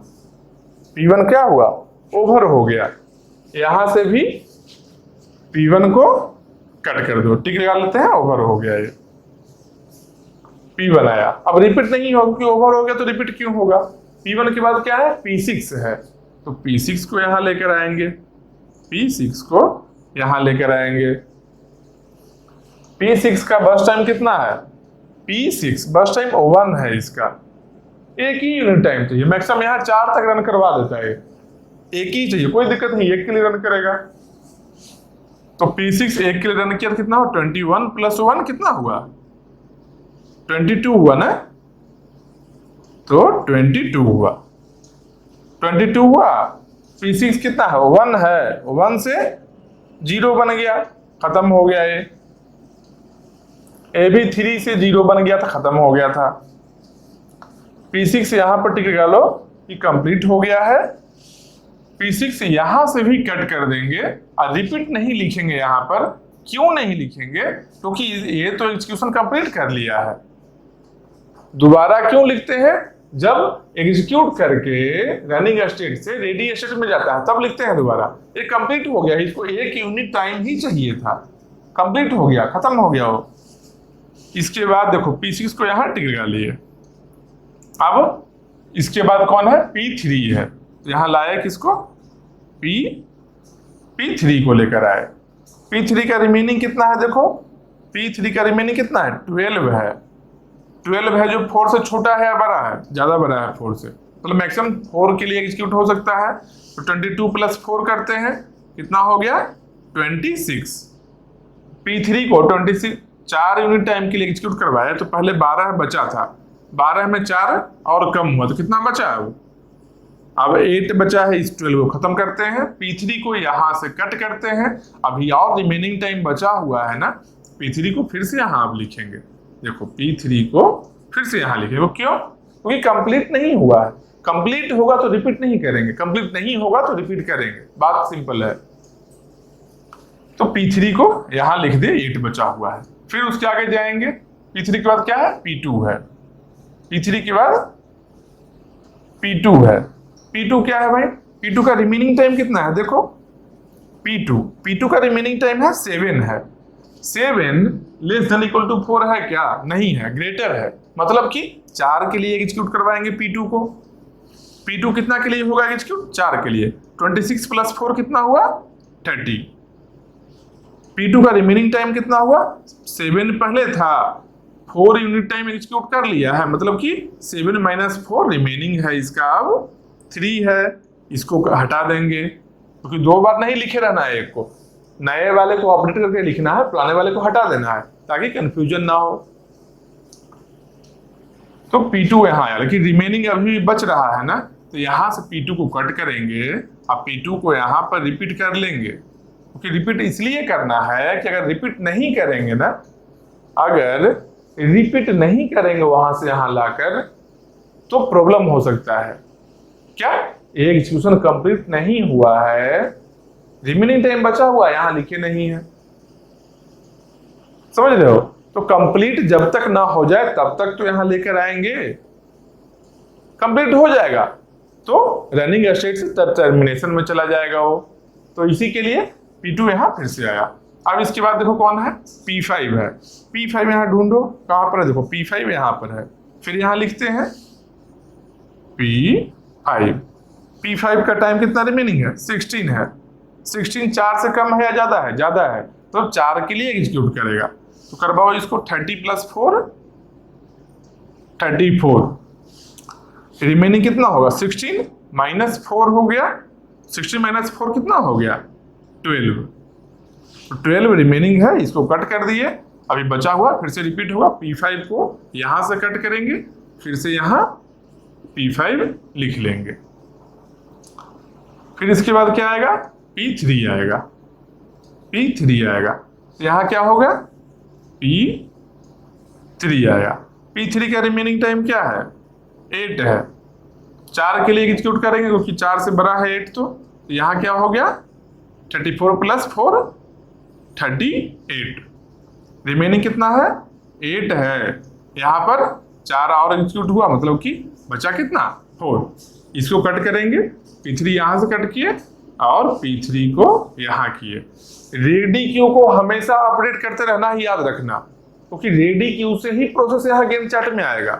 Speaker 1: P1 क्या हुआ, ओवर हो गया, यहां से भी P1 को कट कर दो, टिक लगा लेते हैं, ओवर हो गया, ये P1 आया। अब रिपीट नहीं होगा क्योंकि ओवर हो गया, तो रिपीट क्यों होगा, P1 के बाद क्या है, P6 है, तो P6 को यहां लेकर आएंगे, P6 को यहां लेकर आएंगे। P6 का बर्स्ट टाइम कितना है, P6 बर्स्ट टाइम 1 है, इसका एक ही यूनिट टाइम चाहिए, मैक्सिमम यहां 4 तक रन करवा देता है, एक ही चाहिए, कोई दिक्कत नहीं, एक के लिए रन करेगा। तो P6 एक के लिए रन किया तो कितना हुआ, 21 प्लस 1 कितना हुआ, 22 हुआ ना, तो 22 हुआ, 22 हुआ। P6 कितना है, 1 है, 1 से 0 बन गया, खत्म हो गया। ये भी 3 से 0 बन गया था, खत्म हो गया था। P6 यहां पर टिक लगा लो कि कंप्लीट हो गया है। P6 यहां से भी कट कर देंगे और रिपीट नहीं लिखेंगे यहां पर। क्यों नहीं लिखेंगे, क्योंकि ये तो एग्जीक्यूशन कंप्लीट कर लिया है। दोबारा क्यों लिखते हैं, जब एग्जीक्यूट करके रनिंग स्टेट से रेडी स्टेट में जाता है तब लिखते हैं दोबारा। ये कंप्लीट हो गया, इसको एक यूनिट टाइम ही चाहिए था, कंप्लीट हो गया, खत्म हो गया वो। इसके बाद देखो P6 को यहां टिक लगा लिए। अब इसके बाद कौन है, P3 है, तो यहां लाए किसको, P3 को लेकर आए। P3 का रिमेनिंग कितना है, देखो P3 का रिमेनिंग कितना है? 12 है। 12 है जो 4 से छोटा है या बड़ा है? ज्यादा बड़ा है 4 से, मतलब मैक्सिमम 4 के लिए एग्जीक्यूट हो सकता है। तो 22 + 4 करते हैं, कितना हो गया? 26। P3 को 26 4 यूनिट टाइम के लिए एग्जीक्यूट करवाया तो पहले 12 बचा था, 12 में 4 और कम हुआ तो कितना बचा है वो? अब 8 बचा है, इस 12 को खत्म करते हैं, P3 को यहां से कट करते हैं। अभी और रिमेनिंग टाइम बचा हुआ है ना, P3 को फिर से यहां आप लिखेंगे। देखो P3 को फिर से यहां लिखेंगे, क्यों? क्योंकि कंप्लीट नहीं हुआ है। कंप्लीट होगा तो रिपीट नहीं करेंगे, कंप्लीट नहीं होगा तो रिपीट करेंगे, बात सिंपल है। तो P3 को यहां लिख दे, 8 बचा हुआ है। फिर उसके आगे जाएंगे, P3 के बाद क्या है? P2 है। P3 के बाद P2 है। P2 क्या है भाई? P2 का रिमेनिंग टाइम कितना है? देखो P2 का रिमेनिंग टाइम है 7 है। 7 < 4 है क्या? नहीं है, ग्रेटर है। मतलब कि 4 के लिए एग्जीक्यूट करवाएंगे P2 को। P2 कितना के लिए होगा एग्जीक्यूट? 4 के लिए। 26 + 4 कितना हुआ? 30। P2 का रिमेनिंग टाइम कितना हुआ? 7 पहले था, 4 यूनिट टाइम एग्जीक्यूट कर लिया है, मतलब कि 7 - 4 रिमेनिंग है इसका, अब 3 है। इसको हटा देंगे क्योंकि 2 बार नहीं लिखे रहना है, एक को नए वाले को अपडेट करके लिखना है, पुराने वाले को हटा देना है ताकि कंफ्यूजन ना हो। तो P2 यहाँ आया, लेकिन रिमेनिंग अभी बच रहा है ना, तो यहां से P2 को कट करेंगे, अब P2 को यहां पर रिपीट कर लेंगे। क्योंकि रिपीट इसलिए करना है कि अगर रिपीट नहीं करेंगे ना, अगर रिपीट नहीं करेंगे वहां से यहां लाकर, तो प्रॉब्लम हो सकता है। क्या? एग्जीक्यूशन कंप्लीट नहीं हुआ है, रिमेनिंग टाइम बचा हुआ है, यहां लिखे नहीं है, समझ रहे हो? तो कंप्लीट जब तक ना हो जाए तब तक तो यहां लेकर आएंगे, कंप्लीट हो जाएगा तो रनिंग स्टेट से तब टर्मिनेशन में चला जाएगा वो। तो इसी के लिए P2 यहां फिर से आया। अब इसके बाद देखो कौन है? P5 है। P5 यहां ढूंढो, कहां पर है? देखो P5 यहां पर है। फिर यहां लिखते हैं P5। P5 का टाइम कितना रिमेनिंग है? 16 है। 16 4 से कम है या ज्यादा है? ज्यादा है, तो 4 के लिए एग्जीक्यूट करेगा। तो करवाओ इसको, 30 + 4 34। रिमेनिंग कितना होगा? 16 - 4 हो गया। 16 - 4 कितना हो गया? 12। तो 12 रिमेनिंग है, इसको कट कर दिए। अभी बचा हुआ फिर से रिपीट होगा। P5 को यहां से कट करेंगे, फिर से यहां P5 लिख लेंगे। फिर इसके बाद क्या आएगा? P3 आएगा। P3 आएगा, तो यहां क्या होगा? P3 आया। P3 का रिमेनिंग टाइम क्या है? 8 है। 4 के लिए एग्जीक्यूट करेंगे क्योंकि 4 से बड़ा है 8, तो यहां क्या हो गया? 34 + 4 38। रिमेनिंग कितना है? 8 है। यहां पर 4 और एग्जीक्यूट हुआ, मतलब कि बचा कितना? 4। इसको कट करेंगे, P3 यहां से कट किए और P3 को यहां किए। रेडी क्यू को हमेशा अपडेट करते रहना ही याद रखना, क्योंकि रेडी क्यू से ही प्रोसेस यहां गेम चार्ट में आएगा।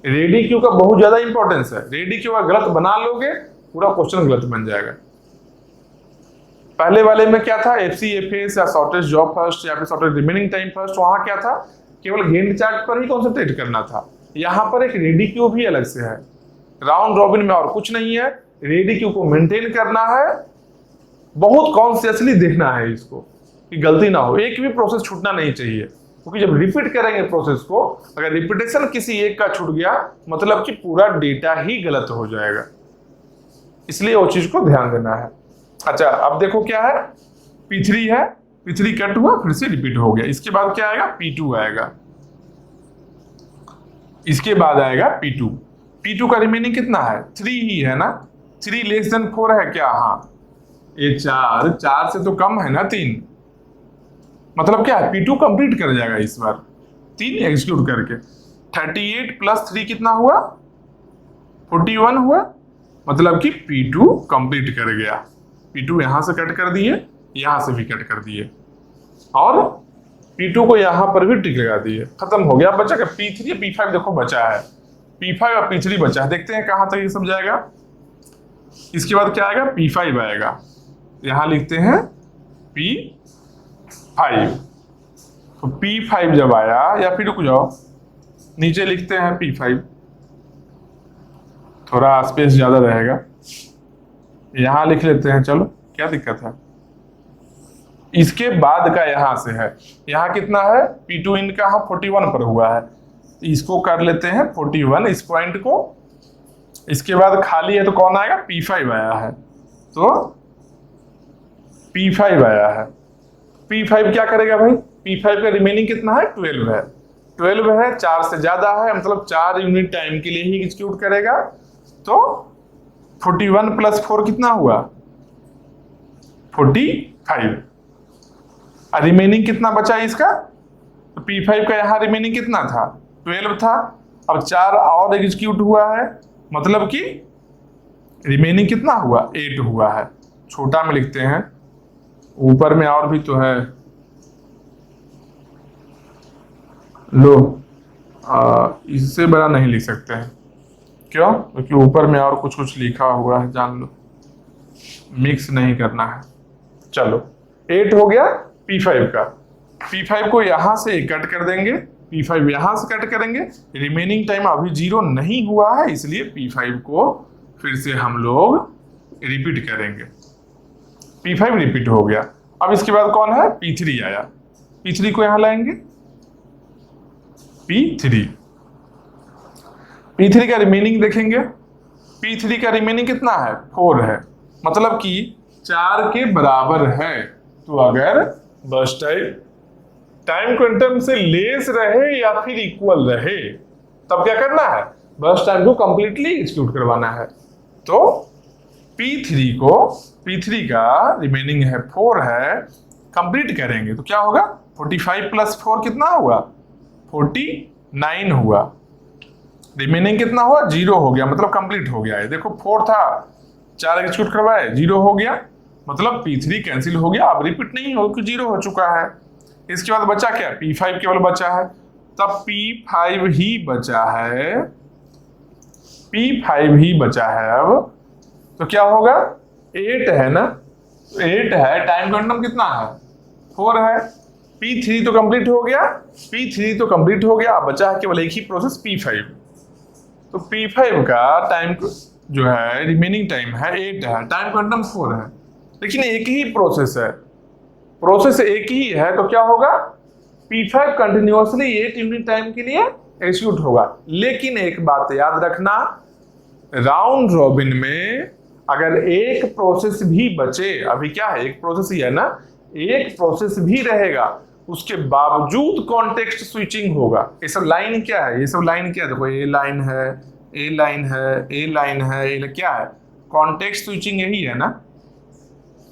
Speaker 1: रेडी क्यू का बहुत ज्यादा इंपॉर्टेंस है। रेडी क्यू अगर गलत बना लोगे, पूरा क्वेश्चन गलत बन जाएगा। पहले वाले में क्या था? FCFS या शॉर्टेस्ट जॉब फर्स्ट या फिर शॉर्टेस्ट रिमेनिंग टाइम फर्स्ट, वहां क्या था? केवल गेंद चार्ट पर ही कॉन्सेंट्रेट करना था। यहां पर एक रेडी क्यू भी अलग से है, राउंड रॉबिन में और कुछ नहीं है। रेडी क्यू को मेंटेन करना है, बहुत कॉन्शियसली देखना है इसको कि गलती ना हो, एक भी प्रोसेस छूटना नहीं चाहिए। क्योंकि जब रिपीट करेंगे प्रोसेस को, अगर रिपीटेशन किसी एक का छूट गया, मतलब कि पूरा डेटा ही गलत हो जाएगा। इसलिए वो चीज को ध्यान देना है। अच्छा, अब देखो क्या है? P3 है, P3 कट हुआ, फिर से रिपीट हो गया। इसके बाद क्या आएगा? P2 आएगा। इसके बाद आएगा P2। P2 का रिमेनिंग कितना है? 3 ही है ना? 3 < 4 है क्या? हाँ, ये 4 से तो कम है ना 3, मतलब क्या है? P2 कंप्लीट कर जाएगा इस बार 3 एग्जीक्यूट करके। 38 + 3 कितना हुआ? 41 हुआ, मतलब कि P2 कंप्लीट कर गया। P2 यहां से कट कर दिए, यहां से भी कट कर दिए, और P2 को यहां पर भी टिक लगा दिए। खत्म हो गया। बचा क्या? P3 P5 देखो बचा है, P5 और P3 बचा है। देखते हैं कहां तक ये सब जाएगा। इसके बाद क्या आएगा? P5 आएगा। यहां लिखते हैं P5। तो P5 जब आया, या फिर रुक जाओ नीचे लिखते हैं P5, थोड़ा स्पेस ज्यादा रहेगा, यहां लिख लेते हैं, चलो क्या दिक्कत है। इसके बाद का यहां से है, यहां कितना है P2 इनका 41 पर हुआ है, इसको कर लेते हैं 41 इस पॉइंट को। इसके बाद खाली है तो कौन आएगा, P5 आया है, तो P5 आया है। P5 क्या करेगा भाई, P5 का रिमेनिंग कितना है 12 है, 12 है 4 से ज्यादा है, मतलब 4 यूनिट टाइम के लिए ही एग्जीक्यूट करेगा। तो 41 प्लस 4 कितना हुआ 45, रिमेनिंग कितना बचा इसका, तो P5 का यहाँ रिमेनिंग कितना था 12 था, अब 4 और एग्जीक्यूट हुआ है, मतलब कि रिमेनिंग कितना हुआ 8 हुआ है। छोटा में लिखते हैं, ऊपर में और भी तो है, लो इससे बड़ा नहीं लिख सकते हैं, क्यों, क्योंकि ऊपर में और कुछ कुछ लिखा हुआ है, जान लो, मिक्स नहीं करना है। चलो 8 हो गया P5 का, P5 को यहां से कट कर देंगे, P5 यहां से कट करेंगे, रिमेनिंग टाइम अभी 0 नहीं हुआ है, इसलिए P5 को फिर से हम लोग रिपीट करेंगे। P5 रिपीट हो गया। अब इसके बाद कौन है, P3 आया, P3 को यहां लाएंगे, P3 का रिमेनिंग देखेंगे, P3 का रिमेनिंग कितना है 4 है, मतलब कि 4 के बराबर है। तो अगर बस टाइम क्वांटम से लेस रहे या फिर इक्वल रहे, तब क्या करना है, बस टाइम को कंप्लीटली एग्जीक्यूट करवाना है। तो P3 का रिमेनिंग है 4 है, कंप्लीट करेंगे तो क्या होगा, 45 प्लस 4 कितना हुआ 49 हुआ, रिमेनिंग कितना हुआ 0 हो गया, मतलब कंप्लीट हो गया है। देखो 4 था, 4 एग्जीक्यूट करवाए 0 हो गया, मतलब P3 कैंसिल हो गया, अब रिपीट नहीं हो कि 0 हो चुका है। इसके बाद बचा क्या, P5 केवल बचा है, तब P5 ही बचा है, P5 ही बचा है। अब तो क्या होगा, 8 है ना, 8 है, टाइम क्वांटम कितना है 4 है, P3 तो कंप्लीट हो गया, P3 तो कंप्लीट हो गया, बचा है केवल एक ही प्रोसेस P5। तो P5 का टाइम जो है रिमेनिंग टाइम है 8 है, टाइम क्वांटम 4 है, लेकिन एक ही प्रोसेस है, प्रोसेस एक ही है, तो क्या होगा P5 कंटिन्यूअसली 8 यूनिट टाइम के लिए एग्जीक्यूट होगा। लेकिन एक बात याद रखना, राउंड रॉबिन में अगर एक प्रोसेस भी बचे, अभी क्या है एक प्रोसेस ही है ना, एक प्रोसेस भी रहेगा, उसके बावजूद कॉन्टेक्स्ट स्विचिंग होगा। ये सब लाइन क्या है, ये सब लाइन क्या है, देखो ए लाइन है, ए लाइन है, ए लाइन है, ये क्या है, कॉन्टेक्स्ट स्विचिंग यही है ना।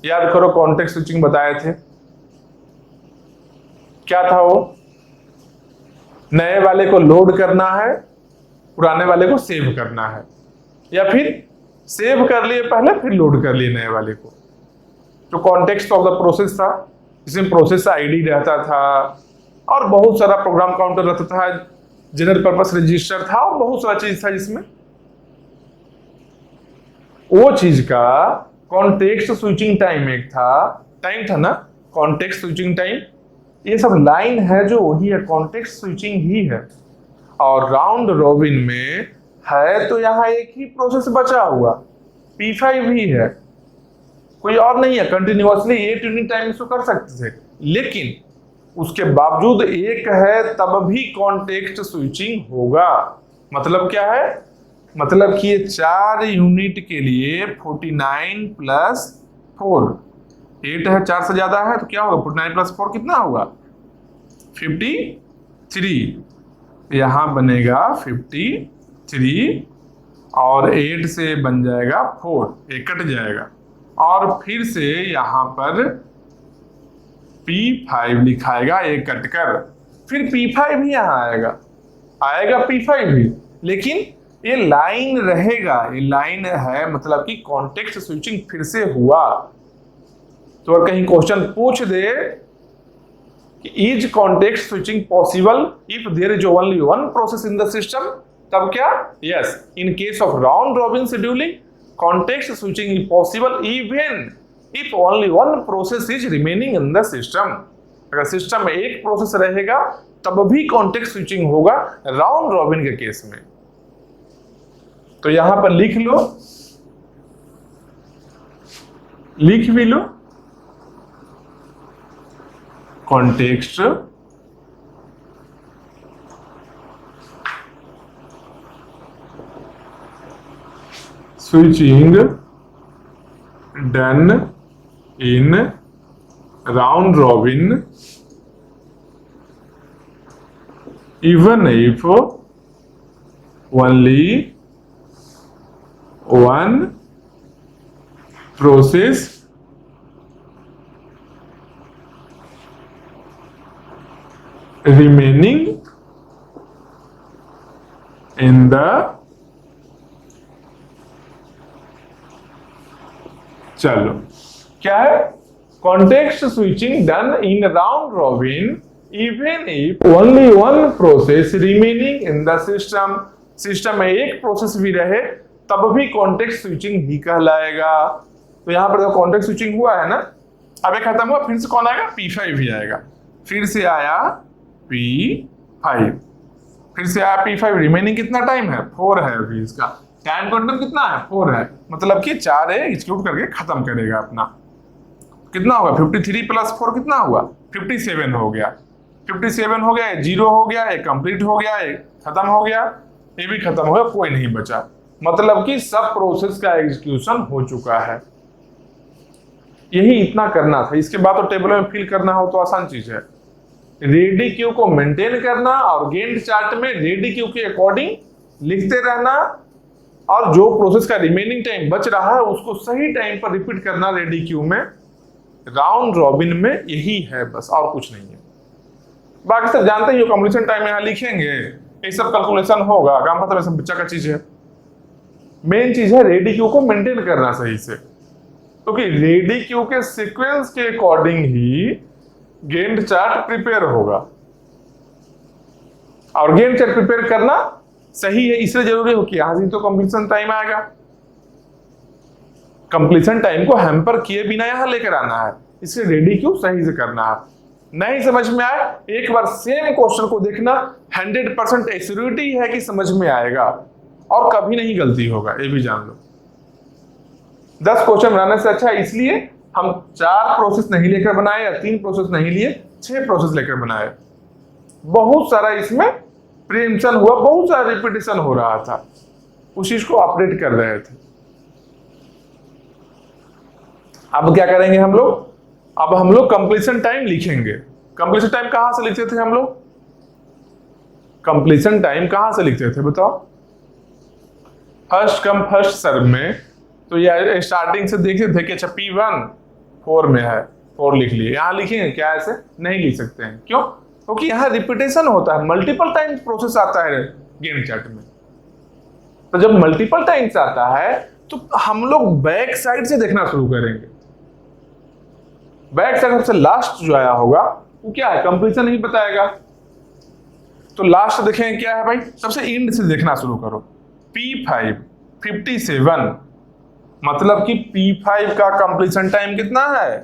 Speaker 1: याद करो कॉन्टेक्स्ट स्विचिंग बताए थे, क्या था वो, नए वाले को लोड करना है, पुराने वाले को सेव करना है, या फिर सेव कर लिए पहले फिर लोड कर लिए नए वाले को। तो कॉन्टेक्स्ट ऑफ द प्रोसेस था, जिसमें प्रोसेस आईडी रहता था और बहुत सारा प्रोग्राम काउंटर रहता था, जनरल पर्पस रजिस्टर था और बहुत सारा चीज था, जिसमें वो चीज का कॉन्टेक्स्ट स्विचिंग टाइम एक था, टाइम था ना कॉन्टेक्स्ट स्विचिंग टाइम, ये सब लाइन है जो वही है, कॉन्टेक्स्ट स्विचिंग ही है। और राउंड रॉबिन में है तो यहाँ एक ही प्रोसेस बचा हुआ P5 ही है, कोई और नहीं है, कंटिन्यूअसली 8 यूनिट टाइम इसको कर सकते थे, लेकिन उसके बावजूद एक है तब भी कॉन्टेक्स्ट स्विचिंग होगा। मतलब क्या है, मतलब कि ये 4 यूनिट के लिए 49 प्लस 4, 8 है 4 से ज्यादा है, तो क्या होगा 49 प्लस 4 कितना होगा 53, यहां बनेगा 53 और 8 से बन जाएगा 4, एक कट जाएगा और फिर से यहां पर P5 लिखाएगा एक कट कर, फिर P5 ही यहां आएगा P5 भी, लेकिन ये लाइन रहेगा, ये लाइन है, मतलब कि कॉन्टेक्स्ट स्विचिंग फिर से हुआ। तो अगर कहीं क्वेश्चन पूछ दे कि is context switching possible if there is only one process in the system, तब क्या, yes, in case of round robin scheduling context switching is possible even if only one process is remaining in the system। अगर system में एक process रहेगा तब भी context switching होगा round robin के केस में। तो यहां पर लिख लो, लिख भी लो, context switching done in round robin even if only one process remaining in the चलो क्या है, context switching done in round robin even if only one process remaining in the system. System में एक प्रोसेस भी रहे तब भी context switching ही कहलाएगा। तो यहां पर कॉन्टेक्स्ट स्विचिंग हुआ है ना, अब ये खत्म हुआ, फिर से कौन आएगा, P5 भी आएगा। फिर से आया P5, फिर से आया P5। रिमेनिंग कितना टाइम है, 4 है अभी इसका। टाइम क्वांटम कितना है, 4 है, मतलब कि 4 एग्जीक्यूट करके खत्म करेगा अपना। कितना होगा, 53 प्लस 4 कितना हुआ, 57 हो गया। 57 हो गया, 0 हो गया, ये कंप्लीट हो गया, ये खत्म हो गया, ये भी खत्म हो गया, कोई नहीं बचा। मतलब कि सब प्रोसेस का एग्जीक्यूशन हो चुका है। यही इतना करना था। इसके बाद तो टेबल में फिल करना हो तो आसान चीज है। रेडी क्यू को मेंटेन करना और गैंट चार्ट में रेडी क्यू के अकॉर्डिंग लिखते रहना, और जो प्रोसेस का रिमेनिंग टाइम बच रहा है उसको सही टाइम पर रिपीट करना रेडी क्यू में। राउंड रॉबिन में यही है बस, और कुछ नहीं है। बाकी सब जानते ही हो, कंप्लीशन टाइम यहाँ लिखेंगे, ये सब कैलकुलेशन होगा, काम खत्म, सब बच्चा का चीज है। मेन चीज है रेडी क्यू को मेंटेन करना सही से, क्योंकि रेडी क्यू के सीक्वेंस के अकॉर्डिंग ही गैंट चार्ट प्रिपेयर होगा, और गैंट चार्ट प्रिपेयर करना सही है इसलिए जरूरी हो कि यहां से तो कंप्लीशन टाइम आएगा। कंप्लीशन टाइम को हैम्पर किए बिना यहां लेकर आना है, इसलिए रेडी क्यू सही से करना है। नहीं समझ में आए, एक बार सेम क्वेश्चन को देखना, 100% एश्योरिटी है कि समझ में आएगा और कभी नहीं गलती होगा, ये भी जान लो। 10 क्वेश्चन बनाने से अच्छा, इसलिए हम 4 प्रोसेस नहीं लेकर बनाए या 3 प्रोसेस नहीं लिए, 6 प्रोसेस लेकर बनाए। बहुत सारा इसमें प्रीएम्पशन हुआ, बहुत सारा रिपीटेशन हो रहा था, उस चीज को अपडेट कर रहे थे। अब क्या करेंगे हम लोग, अब हम लोग कंप्लीशन टाइम लिखेंगे। कंप्लीशन टाइम कहां से लिखते थे हम लोग, कंप्लीशन टाइम कहां से लिखते थे बताओ, फर्स्ट कम फर्स्ट सर्व में। तो ये स्टार्टिंग से देखते थे कि अच्छा P1 4 में है, 4 लिख लिए। यहां लिखेंगे क्या, ऐसे नहीं लिख सकते हैं, क्यों, क्योंकि यहाँ रिपीटेशन होता है, मल्टीपल टाइम प्रोसेस आता है गैंट चार्ट में। तो जब मल्टीपल टाइम्स आता है तो हम लोग बैक साइड से देखना शुरू करेंगे। बैक साइड सबसे लास्ट जो आया होगा वो क्या है, कंप्लीशन ही बताएगा। तो लास्ट देखेंगे क्या है भाई, सबसे एंड से देखना शुरू करो। P5 57, मतलब कि P5 का कंप्लीशन टाइम कितना है,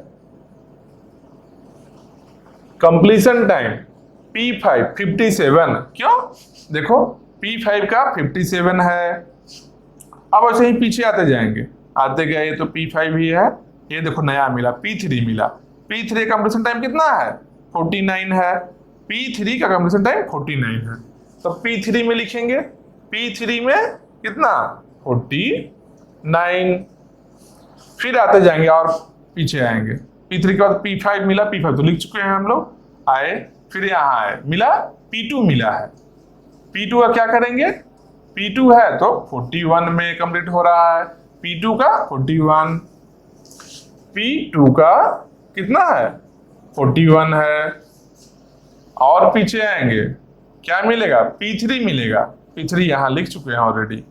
Speaker 1: कंप्लीशन टाइम P5 57। क्यों, देखो P5 का 57 है। अब ऐसे ही पीछे आते जाएंगे, आते गए तो P5 ही है, ये देखो नया मिला P3 मिला। P3 का कंप्लीशन टाइम कितना है, 49 है। P3 का कंप्लीशन टाइम 49 है, तो P3 में लिखेंगे, P3 में कितना 49। फिर आते जाएंगे और पीछे आएंगे, P3 के बाद P5 मिला, P5 तो लिख चुके हैं हम लोग, आए फिर यहाँ आए, मिला P2 मिला है। P2 का क्या करेंगे, P2 है तो 41 में कंप्लीट हो रहा है, P2 का 41, P2 का कितना है 41 है। और पीछे आएंगे क्या मिलेगा, P3 मिलेगा, P3 यहाँ लिख चुके हैं ऑलरेडी।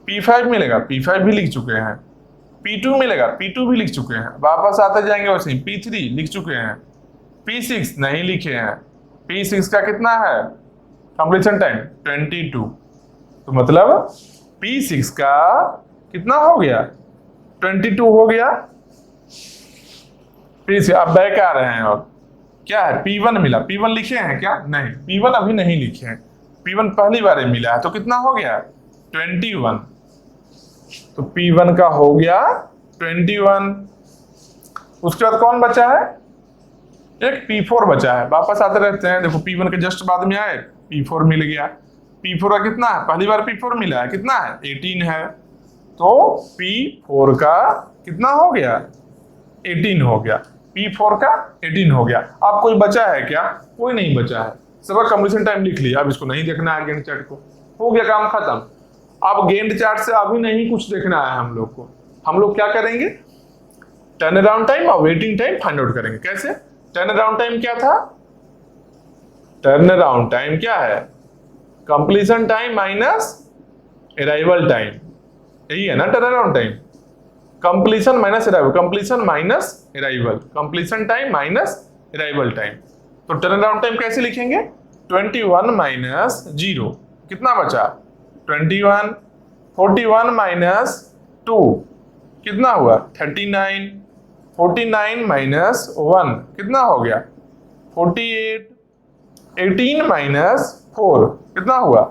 Speaker 1: P5 मिलेगा, P5 भी लिख चुके हैं। P2 मिलेगा, P2 भी लिख चुके हैं। वापस आते जाएंगे वैसे ही, P3 लिख चुके हैं, P6 नहीं लिखे हैं। P6 का कितना है कंप्लीशन टाइम 22, तो मतलब P6 का कितना हो गया 22 हो गया। फिर से अब बैक आ रहे हैं और क्या है, P1 मिला। P1 लिखे हैं क्या? नहीं, P1 अभी नहीं लिखे हैं, P1 पहली बार मिला है। तो कितना हो गया? 21। तो P1 का हो गया 21। उसके बाद कौन बचा है? एक P4 बचा है। वापस आते रहते हैं, देखो P1 के जस्ट बाद में आए, P4 मिल गया। P4 का कितना है? पहली बार P4 मिला है, कितना है? 18 है। तो P4 का कितना हो गया? 18 हो गया। P4 का 18 हो गया। अब कोई बचा है क्या? कोई नहीं बचा है। सबका कंप्लीशन टाइम लिख लिया। अब इसको नहीं देखना है गैंट चार्ट को, हो गया काम खत्म। अब गैंट चार्ट से अभी नहीं कुछ देखना है हम लोग को। हम लोग क्या करेंगे? टर्न अराउंड टाइम और वेटिंग टाइम फाइंड आउट करेंगे। कैसे? टर्न अराउंड टाइम क्या था? टर्न अराउंड टाइम क्या है? Completion time minus arrival time, यही है ना turn around time. Completion minus arrival, completion minus arrival, completion time minus arrival time. तो टर्न अराउंड टाइम कैसे लिखेंगे? 21 माइनस 0, कितना बचा? 21। 41 माइनस 2 कितना हुआ? 39। 49 माइनस 1 कितना हो गया? 48। 18 माइनस 4 कितना हुआ?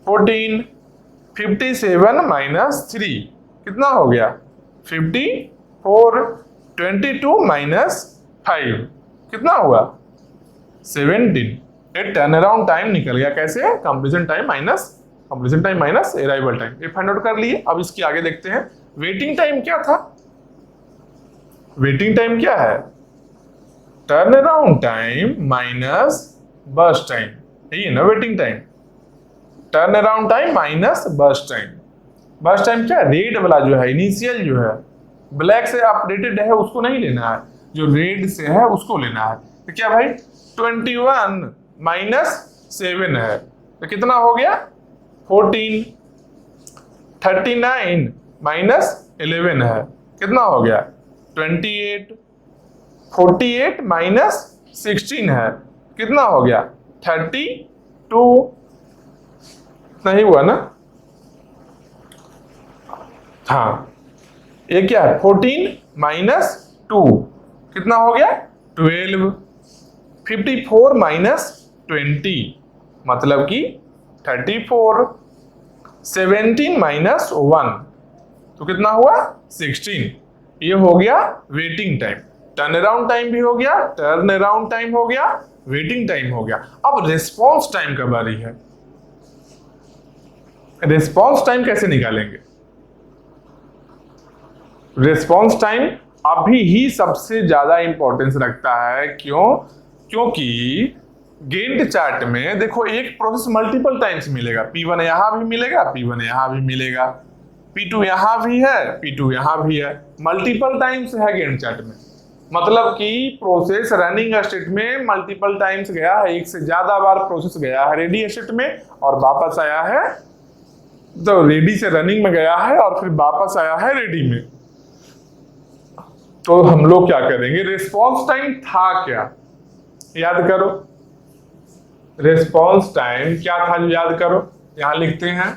Speaker 1: 14। 57 माइनस 3 कितना हो गया? 54। 22 माइनस 5 कितना हुआ? 17। एक टर्न अराउंड टाइम निकल गया। कैसे? Completion time minus arrival time. ये फाइंड आउट कर लिए। अब इसके आगे देखते हैं वेटिंग टाइम क्या था। वेटिंग टाइम क्या है? Turn around time minus burst time, यही है ना waiting time. Turn around time minus burst time. Burst time क्या है? रेड वाला जो है, इनिशियल जो है, ब्लैक से अपडेटेड है उसको नहीं लेना है, जो रेड से है उसको लेना है। तो क्या भाई? 21 माइनस 7 है, तो कितना हो गया? 14। 39 माइनस 11 है, कितना हो गया? 28। 48 माइनस 16 है, कितना हो गया? 32। नहीं हुआ ना? हाँ, ये क्या है? 14 माइनस 2 कितना हो गया? 12। 54 माइनस 20 मतलब कि 34। 17 माइनस 1 तो कितना हुआ? 16। ये हो गया waiting time. Turn around time भी हो गया, टर्न अराउंड टाइम हो गया, वेटिंग टाइम हो गया। अब रिस्पॉन्स टाइम का बारी है। रिस्पॉन्स टाइम कैसे निकालेंगे? रिस्पॉन्स टाइम अभी ही सबसे ज्यादा इंपॉर्टेंस रखता है। क्यों? क्योंकि गैंट चार्ट में देखो एक प्रोसेस मल्टीपल टाइम्स मिलेगा। P1 यहां भी मिलेगा, P1 यहां भी मिलेगा, P2 यहां भी है, P2 यहां भी है, मल्टीपल टाइम्स है गैंट चार्ट में। मतलब कि प्रोसेस रनिंग स्टेट में मल्टीपल टाइम्स गया है, एक से ज्यादा बार प्रोसेस गया है रेडी स्टेट में और वापस आया है, तो रेडी से रनिंग में गया है और फिर वापस आया है रेडी में। तो हम लोग क्या करेंगे? रिस्पॉन्स टाइम था क्या? याद करो, रिस्पॉन्स टाइम क्या था जो याद करो। यहां लिखते हैं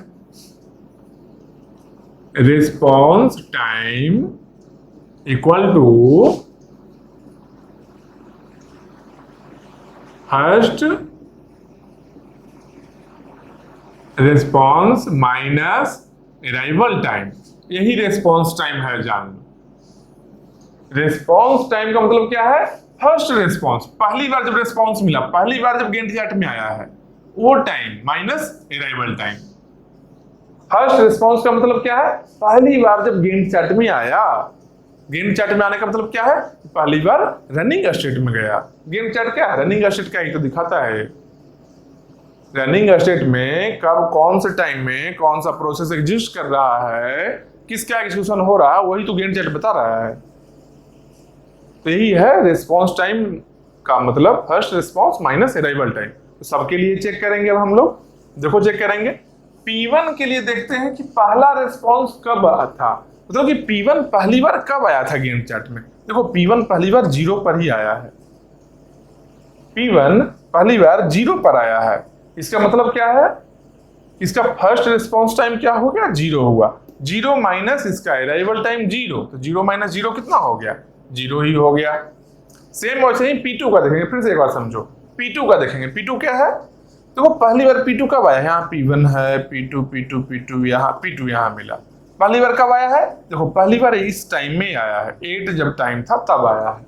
Speaker 1: response time equal to first response minus arrival time. यही रिस्पॉन्स टाइम है, जान लो। रिस्पॉन्स टाइम का मतलब क्या है? फर्स्ट रिस्पॉन्स, पहली बार जब रिस्पॉन्स मिला, पहली बार जब गैंट चार्ट में आया है वो time minus arrival time. First response का मतलब क्या है? पहली बार जब गैंट चार्ट में आया। गैंट चार्ट में आने का मतलब क्या है? पहली बार रनिंग स्टेट में गया। गैंट चार्ट क्या है? रनिंग स्टेट का ही तो दिखाता है। रनिंग स्टेट में कब कौन से टाइम में कौन सा प्रोसेस एग्जिस्ट कर रहा है, किसका एग्जीक्यूशन हो रहा है, वही तो गैंट चार्ट बता रहा है। तो यही है रिस्पॉन्स टाइम का मतलब, first response minus arrival time. तो सबके लिए चेक करेंगे। अब हम लोग देखो चेक करेंगे। P1 के लिए देखते हैं कि पहला रिस्पॉन्स कब था, मतलब कि P1 पहली बार कब आया था गैंट चार्ट में। देखो P1 पहली बार 0 पर ही आया है। P1 पहली बार 0 पर आया है। इसका मतलब क्या है? इसका फर्स्ट रिस्पॉन्स टाइम क्या हो गया? 0 हुआ। 0 माइनस इसका अराइवल टाइम 0, तो 0 माइनस 0 कितना हो गया? 0 ही हो गया। सेम वैसे ही P2 का देखेंगे, फिर से एक बार समझो, P2 का देखेंगे। P2 क्या है? देखो पहली बार P2 कब आया? यहाँ P1 है, P2 यहाँ P2 यहाँ मिला। पहली बार कब आया है? देखो पहली बार इस टाइम में आया है, 8 जब टाइम था तब आया है।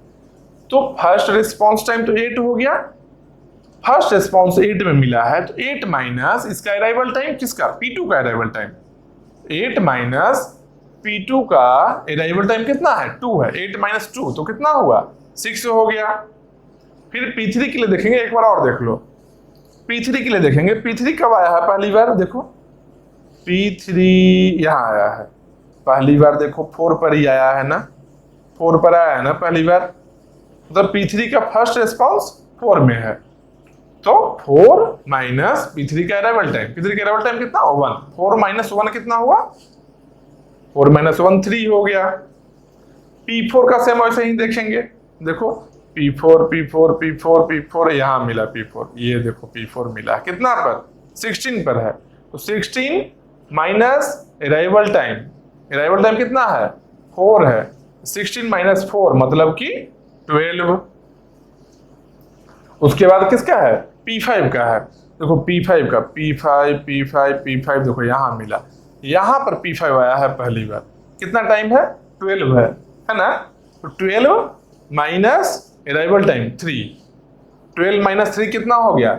Speaker 1: तो फर्स्ट रिस्पॉन्स टाइम तो 8 हो गया, फर्स्ट रिस्पॉन्स 8 में मिला है, तो 8 माइनस इसका अराइवल टाइम, किसका? P2 का अराइवल टाइम। 8 माइनस P2 का अराइवल टाइम कितना है? 2 है। 8 माइनस 2 तो कितना हुआ? 6 हो गया। फिर P3 के लिए देखेंगे, एक बार और देख लो। P3 के लिए देखेंगे, P3 कब आया है पहली बार? देखो P3 यहाँ आया है पहली बार, देखो 4 पर ही आया है ना, 4 पर आया है ना पहली बार, मतलब P3 का फर्स्ट रिस्पॉन्स 4 में है। तो 4 माइनस P3 का अराइवल टाइम, P3 का अराइवल टाइम कितना? 1। 4 माइनस 1 कितना हुआ? 4 माइनस 1 3 हो गया। P4 का सेम वैसे ही देखेंगे, देखो P4 यहाँ मिला P4, ये देखो P4 मिला कितना पर? 16 पर है। तो 16 माइनस अराइवल टाइम कितना है? 4 है। 16 माइनस 4 मतलब कि 12। उसके बाद किसका है? P5 का है। देखो P5 का P5 देखो यहाँ मिला, यहाँ पर P5 आया है पहली बार, कितना टाइम है? 12 है ना। तो 12 माइनस अराइवल टाइम 3, 12 माइनस 3 कितना हो गया?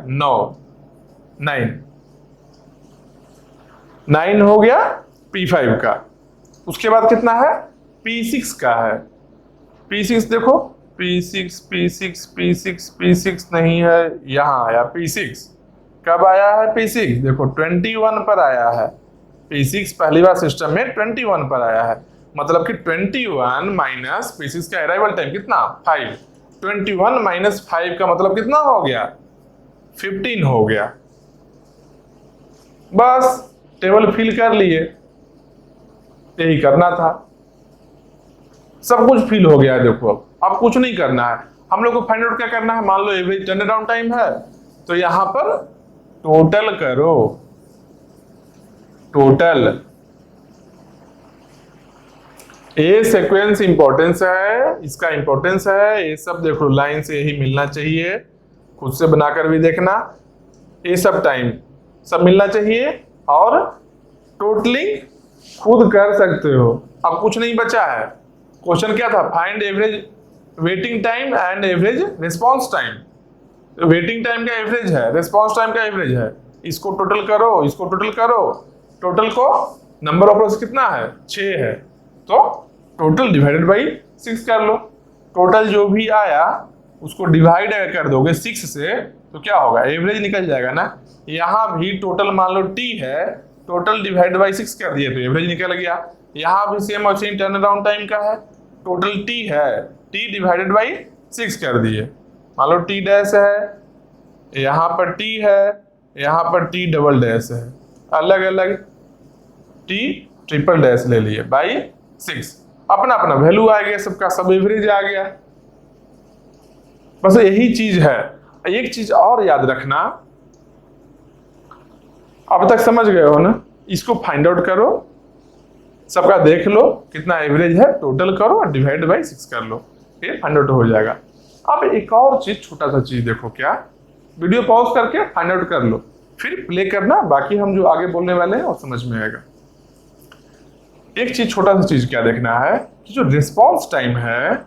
Speaker 1: 9 हो गया P5 का। उसके बाद कितना है? P6 का है। P6 देखो P6 नहीं है, यहाँ आया P6। कब आया है P6? देखो 21 पर आया है। P6 पहली बार सिस्टम में 21 पर आया है, मतलब कि 21 माइनस P6 का अराइवल टाइम कितना? 5। 21 माइनस 5 का मतलब कितना हो गया? 15 हो गया। बस टेबल फिल कर लिए, यही करना था, सब कुछ फिल हो गया है। देखो अब कुछ नहीं करना है, हम लोग को फाइंड आउट क्या करना है? मान लो एवरेज टर्न अराउंड टाइम है, तो यहां पर टोटल करो, टोटल। ये सीक्वेंस इंपॉर्टेंस है, इसका इंपॉर्टेंस है, ये सब देखो लाइन से यही मिलना चाहिए, खुद से बनाकर भी देखना, ये सब टाइम सब मिलना चाहिए, और टोटलिंग खुद कर सकते हो। अब कुछ नहीं बचा है। क्वेश्चन क्या था? Find average waiting time and average response time. Waiting time का एवरेज है, रिस्पॉन्स टाइम का एवरेज है, इसको टोटल करो, इसको टोटल करो। टोटल को नंबर ऑफ रोज कितना है? 6 है, तो टोटल डिवाइडेड बाई 6 कर लो। टोटल जो भी आया उसको डिवाइड अगर कर दोगे 6 से तो क्या होगा? एवरेज निकल जाएगा ना। यहाँ भी टोटल मान लो T है, टोटल डिवाइड बाई 6 कर दिए तो एवरेज निकल गया। यहाँ भी सेम और सेम टर्न अराउंड टाइम का है, टोटल T है, T डिवाइडेड बाई 6 कर दिए। मान लो T डैश है, यहाँ पर T है, यहाँ पर T डबल डैश है, अलग अलग T ट्रिपल डैश ले लिए बाई 6। अपना अपना वैल्यू आ गया, सबका सब एवरेज आ गया। बस यही चीज है। एक चीज और याद रखना, अब तक समझ गए हो ना, इसको फाइंड आउट करो, सबका देख लो कितना एवरेज है, टोटल करो और डिवाइड बाई 6 कर लो, ये फाइंड आउट हो जाएगा। अब एक और चीज, छोटा सा चीज देखो, क्या? वीडियो पॉज करके फाइंड आउट कर लो, फिर प्ले करना, बाकी हम जो आगे बोलने वाले हैं वो समझ में आएगा। एक चीज, छोटा सा चीज क्या देखना है कि जो रिस्पॉन्स टाइम है,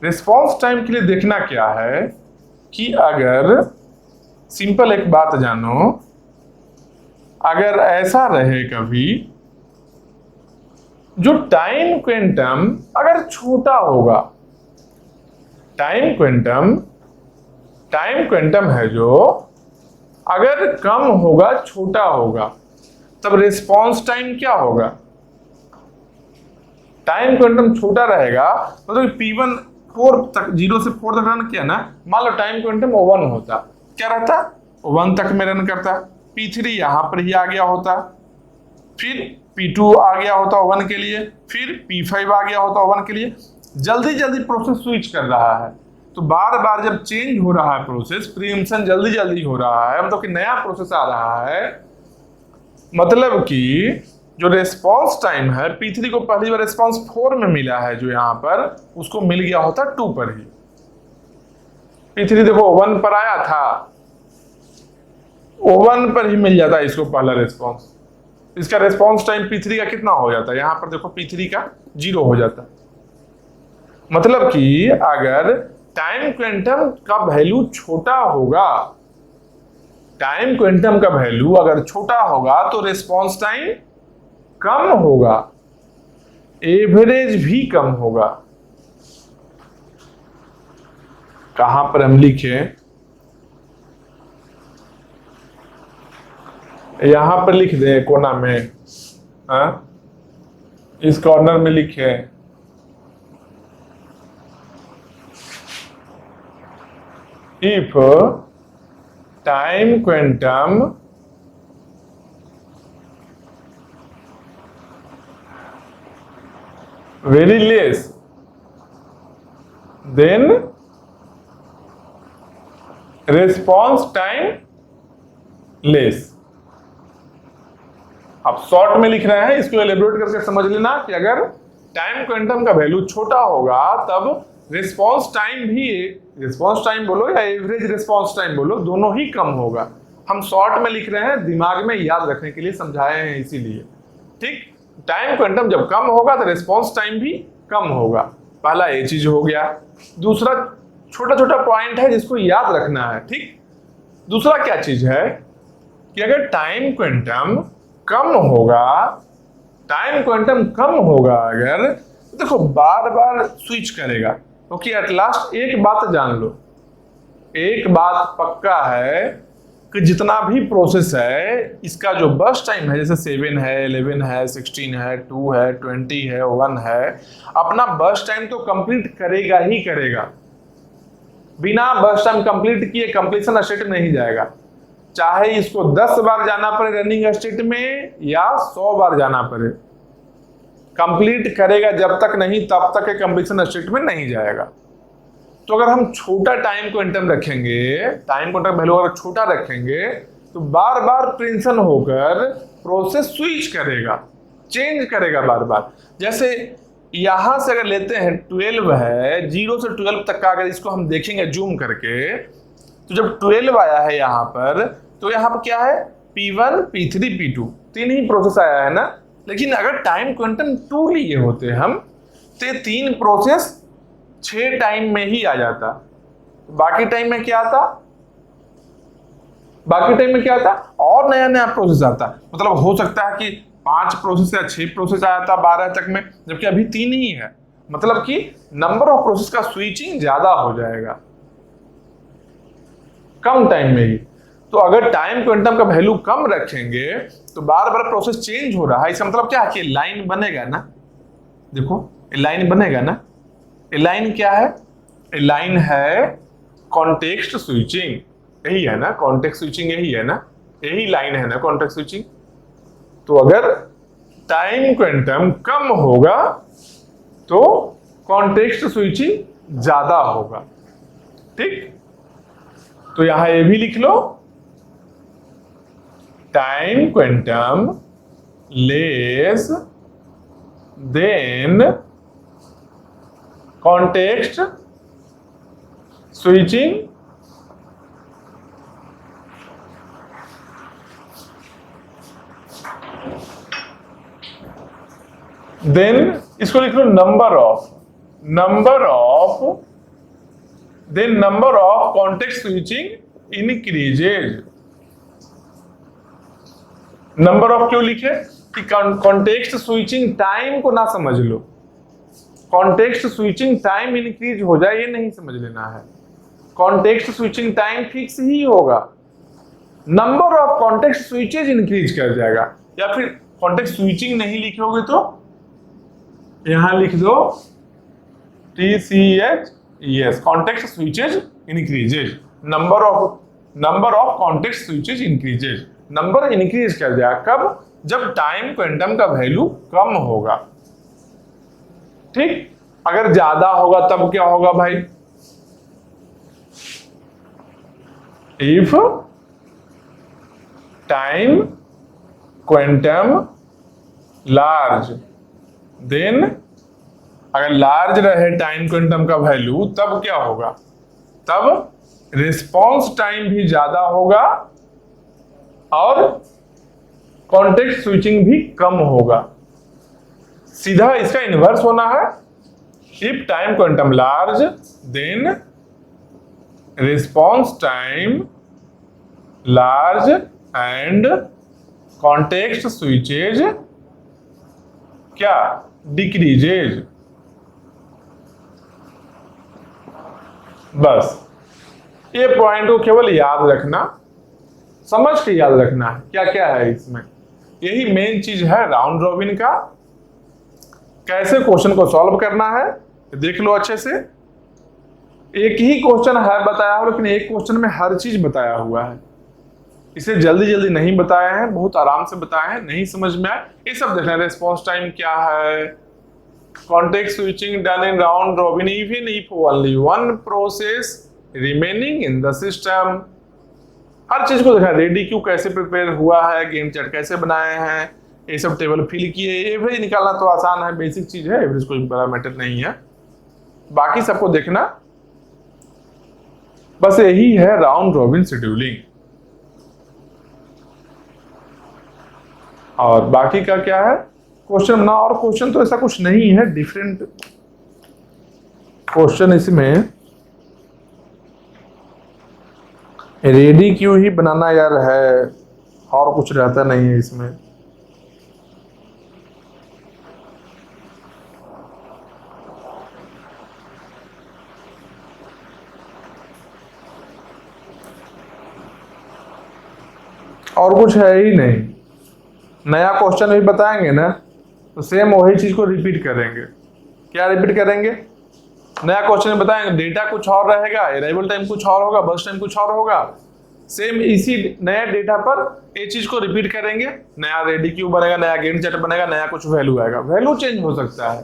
Speaker 1: रिस्पॉन्स टाइम के लिए देखना क्या है कि अगर सिंपल एक बात जानो, अगर ऐसा रहे कभी जो टाइम क्वांटम अगर छोटा होगा, टाइम क्वांटम है जो अगर कम होगा, छोटा होगा, तब रिस्पॉन्स टाइम क्या होगा? टाइम क्वांटम छोटा रहेगा, मतलब P1 4 तक, 0 से 4 तक रन किया ना, मान लो टाइम क्वांटम 1 होता, क्या रहता? 1 तक में रन करता। P3 यहां पर ही आ गया होता, फिर P2 आ गया होता 1 के लिए, फिर P5 आ गया होता 1 के लिए। जल्दी जल्दी प्रोसेस स्विच कर रहा है, तो बार बार जब चेंज हो रहा है प्रोसेस, प्रीएम्पशन जल्दी जल्दी हो रहा है, मतलब कि नया प्रोसेस आ रहा है, मतलब कि जो रिस्पॉन्स टाइम है, P3 को पहली बार रिस्पॉन्स 4 में मिला है, जो यहाँ पर उसको मिल गया होता 2 पर ही। P3 देखो O1 पर आया था, O1 पर ही मिल जाता है इसको पहला रिस्पॉन्स। इसका रिस्पॉन्स टाइम P3 का कितना हो जाता है, यहां पर देखो P3 का 0 हो जाता है। मतलब कि अगर टाइम क्वांटम का वैल्यू छोटा होगा, टाइम क्वांटम का वैल्यू अगर छोटा होगा तो रिस्पॉन्स टाइम कम होगा, एवरेज भी कम होगा। कहां पर हम लिखे, यहां पर लिख दें कोना में, इस कॉर्नर में लिखे if time quantum very less then response time less। अब शॉर्ट में लिख रहे हैं, इसको एलेबोरेट करके समझ लेना कि अगर टाइम क्वांटम का वैल्यू छोटा होगा तब रिस्पॉन्स टाइम भी, रिस्पॉन्स टाइम बोलो या एवरेज रिस्पॉन्स टाइम बोलो, दोनों ही कम होगा। हम शॉर्ट में लिख रहे हैं, दिमाग में याद रखने के लिए समझाए हैं इसीलिए। ठीक, टाइम क्वांटम जब कम होगा तो रिस्पॉन्स टाइम भी कम होगा। पहला ये चीज हो गया। दूसरा छोटा छोटा पॉइंट है जिसको याद रखना है। ठीक, दूसरा क्या चीज है कि अगर टाइम क्वांटम कम होगा, टाइम क्वांटम कम होगा अगर, देखो बार बार स्विच करेगा, क्योंकि एट लास्ट एक बात जान लो, एक बात पक्का है कि जितना भी प्रोसेस है इसका जो बर्स्ट टाइम है, जैसे 7 है, 11 है, 16 है, 2 है, 20 है, 1 है, अपना बर्स्ट टाइम तो कंप्लीट करेगा ही करेगा। बिना बर्स्ट टाइम कंप्लीट किए कंप्लीशन स्टेट नहीं जाएगा। चाहे इसको 10 बार जाना पड़े रनिंग स्टेट में या 100 बार जाना पड़े, कंप्लीट करेगा। जब तक नहीं तब तक कंप्लीशन स्टेट में नहीं जाएगा। तो अगर हम छोटा टाइम क्वांटम रखेंगे, टाइम क्वांटम वैल्यू अगर छोटा रखेंगे तो बार बार टेंशन होकर प्रोसेस स्विच करेगा, चेंज करेगा बार बार। जैसे यहां से अगर लेते हैं 12 है, 0 से 12 तक का अगर इसको हम देखेंगे जूम करके, तो जब 12 आया है यहां पर, तो यहां पर क्या है, P1, P3, P2 तीन ही प्रोसेस आया है ना। लेकिन अगर टाइम क्वांटम 2 लिए होते हम, तो 3 प्रोसेस 6 टाइम में ही आ जाता। बाकी टाइम में क्या आता, बाकी टाइम में क्या आता, और नया नया प्रोसेस आता। मतलब हो सकता है कि 5 प्रोसेस या 6 प्रोसेस आया था 12 तक में, जबकि अभी 3 ही है। मतलब कि नंबर ऑफ प्रोसेस का स्विचिंग ज्यादा हो जाएगा कम टाइम में ही। तो अगर टाइम क्वांटम का वैल्यू कम रखेंगे तो बार बार प्रोसेस चेंज हो रहा है, इसका मतलब क्या है कि लाइन बनेगा ना। देखो लाइन बनेगा ना, लाइन क्या है, लाइन है कॉन्टेक्स्ट स्विचिंग, यही है ना कॉन्टेक्स्ट स्विचिंग, यही है ना, यही लाइन है ना कॉन्टेक्स्ट स्विचिंग। तो अगर टाइम क्वांटम कम होगा तो कॉन्टेक्स्ट स्विचिंग ज्यादा होगा। ठीक, तो यहां ये भी लिख लो, time quantum less than context switching then, इसको लिख लो number of then number of context switching increases. Number of क्यों लिखे कि कॉन्टेक्स्ट स्विचिंग टाइम को ना समझ लो, कॉन्टेक्स्ट स्विचिंग टाइम इंक्रीज हो जाए ये नहीं समझ लेना है। कॉन्टेक्स्ट स्विचिंग टाइम फिक्स ही होगा, number of context switches increase कर जाएगा। या फिर कॉन्टेक्स्ट स्विचिंग नहीं लिखोगे तो यहां लिख दो TCH, yes, context switches increases, number of context switches increases. Number increase कर जाएगा कब, जब टाइम क्वांटम का वैल्यू कम होगा। ठीक, अगर ज्यादा होगा तब क्या होगा भाई, if time quantum large, then अगर लार्ज रहे टाइम क्वांटम का वैल्यू तब क्या होगा, तब रिस्पॉन्स टाइम भी ज्यादा होगा और कॉन्टेक्स्ट स्विचिंग भी कम होगा। सीधा इसका इन्वर्स होना है। If time quantum large then response time large and context switches क्या डिक्रीजेज। बस ये पॉइंट को केवल याद रखना, समझ के याद रखना है क्या क्या है इसमें। यही मेन चीज है राउंड रॉबिन का। कैसे क्वेश्चन को सॉल्व करना है देख लो अच्छे से। एक ही क्वेश्चन है बताया हुआ, लेकिन एक क्वेश्चन में हर चीज बताया हुआ है। इसे जल्दी जल्दी नहीं बताए हैं, बहुत आराम से बताए हैं। नहीं समझ में आए ये सब देखना। रिस्पॉन्स टाइम क्या है, context switching done in round robin even if only one process remaining in the system. हर चीज को देखना। रेडी क्यू कैसे प्रिपेयर हुआ है, गेम चार्ट कैसे बनाए हैं, ये सब टेबल फिल किए। एवरेज निकालना तो आसान है, बेसिक चीज है, एवरेज कोई बड़ा मैटर नहीं है। बाकी सबको देखना। बस यही है राउंड रॉबिन शेड्यूलिंग। और बाकी का क्या है क्वेश्चन बना। और क्वेश्चन तो ऐसा कुछ नहीं है डिफरेंट क्वेश्चन। इसमें रेडी क्यों ही बनाना यार है, और कुछ रहता नहीं है इसमें। और कुछ है ही नहीं। नया क्वेश्चन भी बताएंगे ना तो सेम वही चीज को रिपीट करेंगे। क्या रिपीट करेंगे? नया क्वेश्चन बताएंगे, डेटा कुछ और रहेगा, अराइवल टाइम कुछ और होगा, बस टाइम कुछ और होगा। सेम इसी नए डेटा पर ये चीज को रिपीट करेंगे। नया रेडी क्यू बनेगा, नया गेम चार्ट बनेगा, नया कुछ वैल्यू आएगा। वैल्यू चेंज हो सकता है।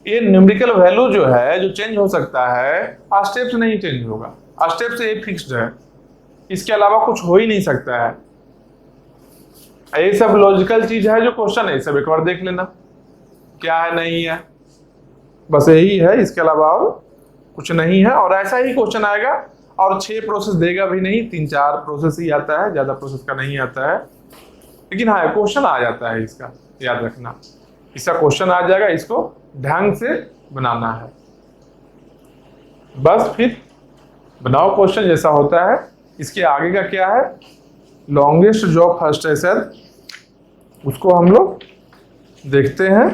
Speaker 1: ये न्यूमेरिकल वैल्यू जो है जो चेंज हो सकता है, स्टेप से नहीं चेंज होगा। स्टेप से ये फिक्स्ड है, इसके अलावा कुछ हो ही नहीं सकता है। ये सब लॉजिकल चीज है जो क्वेश्चन है, सब एक बार देख लेना क्या है नहीं है। बस यही है, इसके अलावा और कुछ नहीं है। और ऐसा ही क्वेश्चन आएगा और 6 प्रोसेस देगा भी नहीं, 3-4 प्रोसेस ही आता है, ज्यादा प्रोसेस का नहीं आता है। लेकिन हाँ क्वेश्चन आ जाता है, इसका याद रखना। इसका क्वेश्चन आ जाएगा, इसको ढंग से बनाना है। बस फिर बनाओ क्वेश्चन जैसा होता है। इसके आगे का क्या है, लॉन्गेस्ट जॉब फर्स्ट है सर, उसको हम लोग देखते हैं।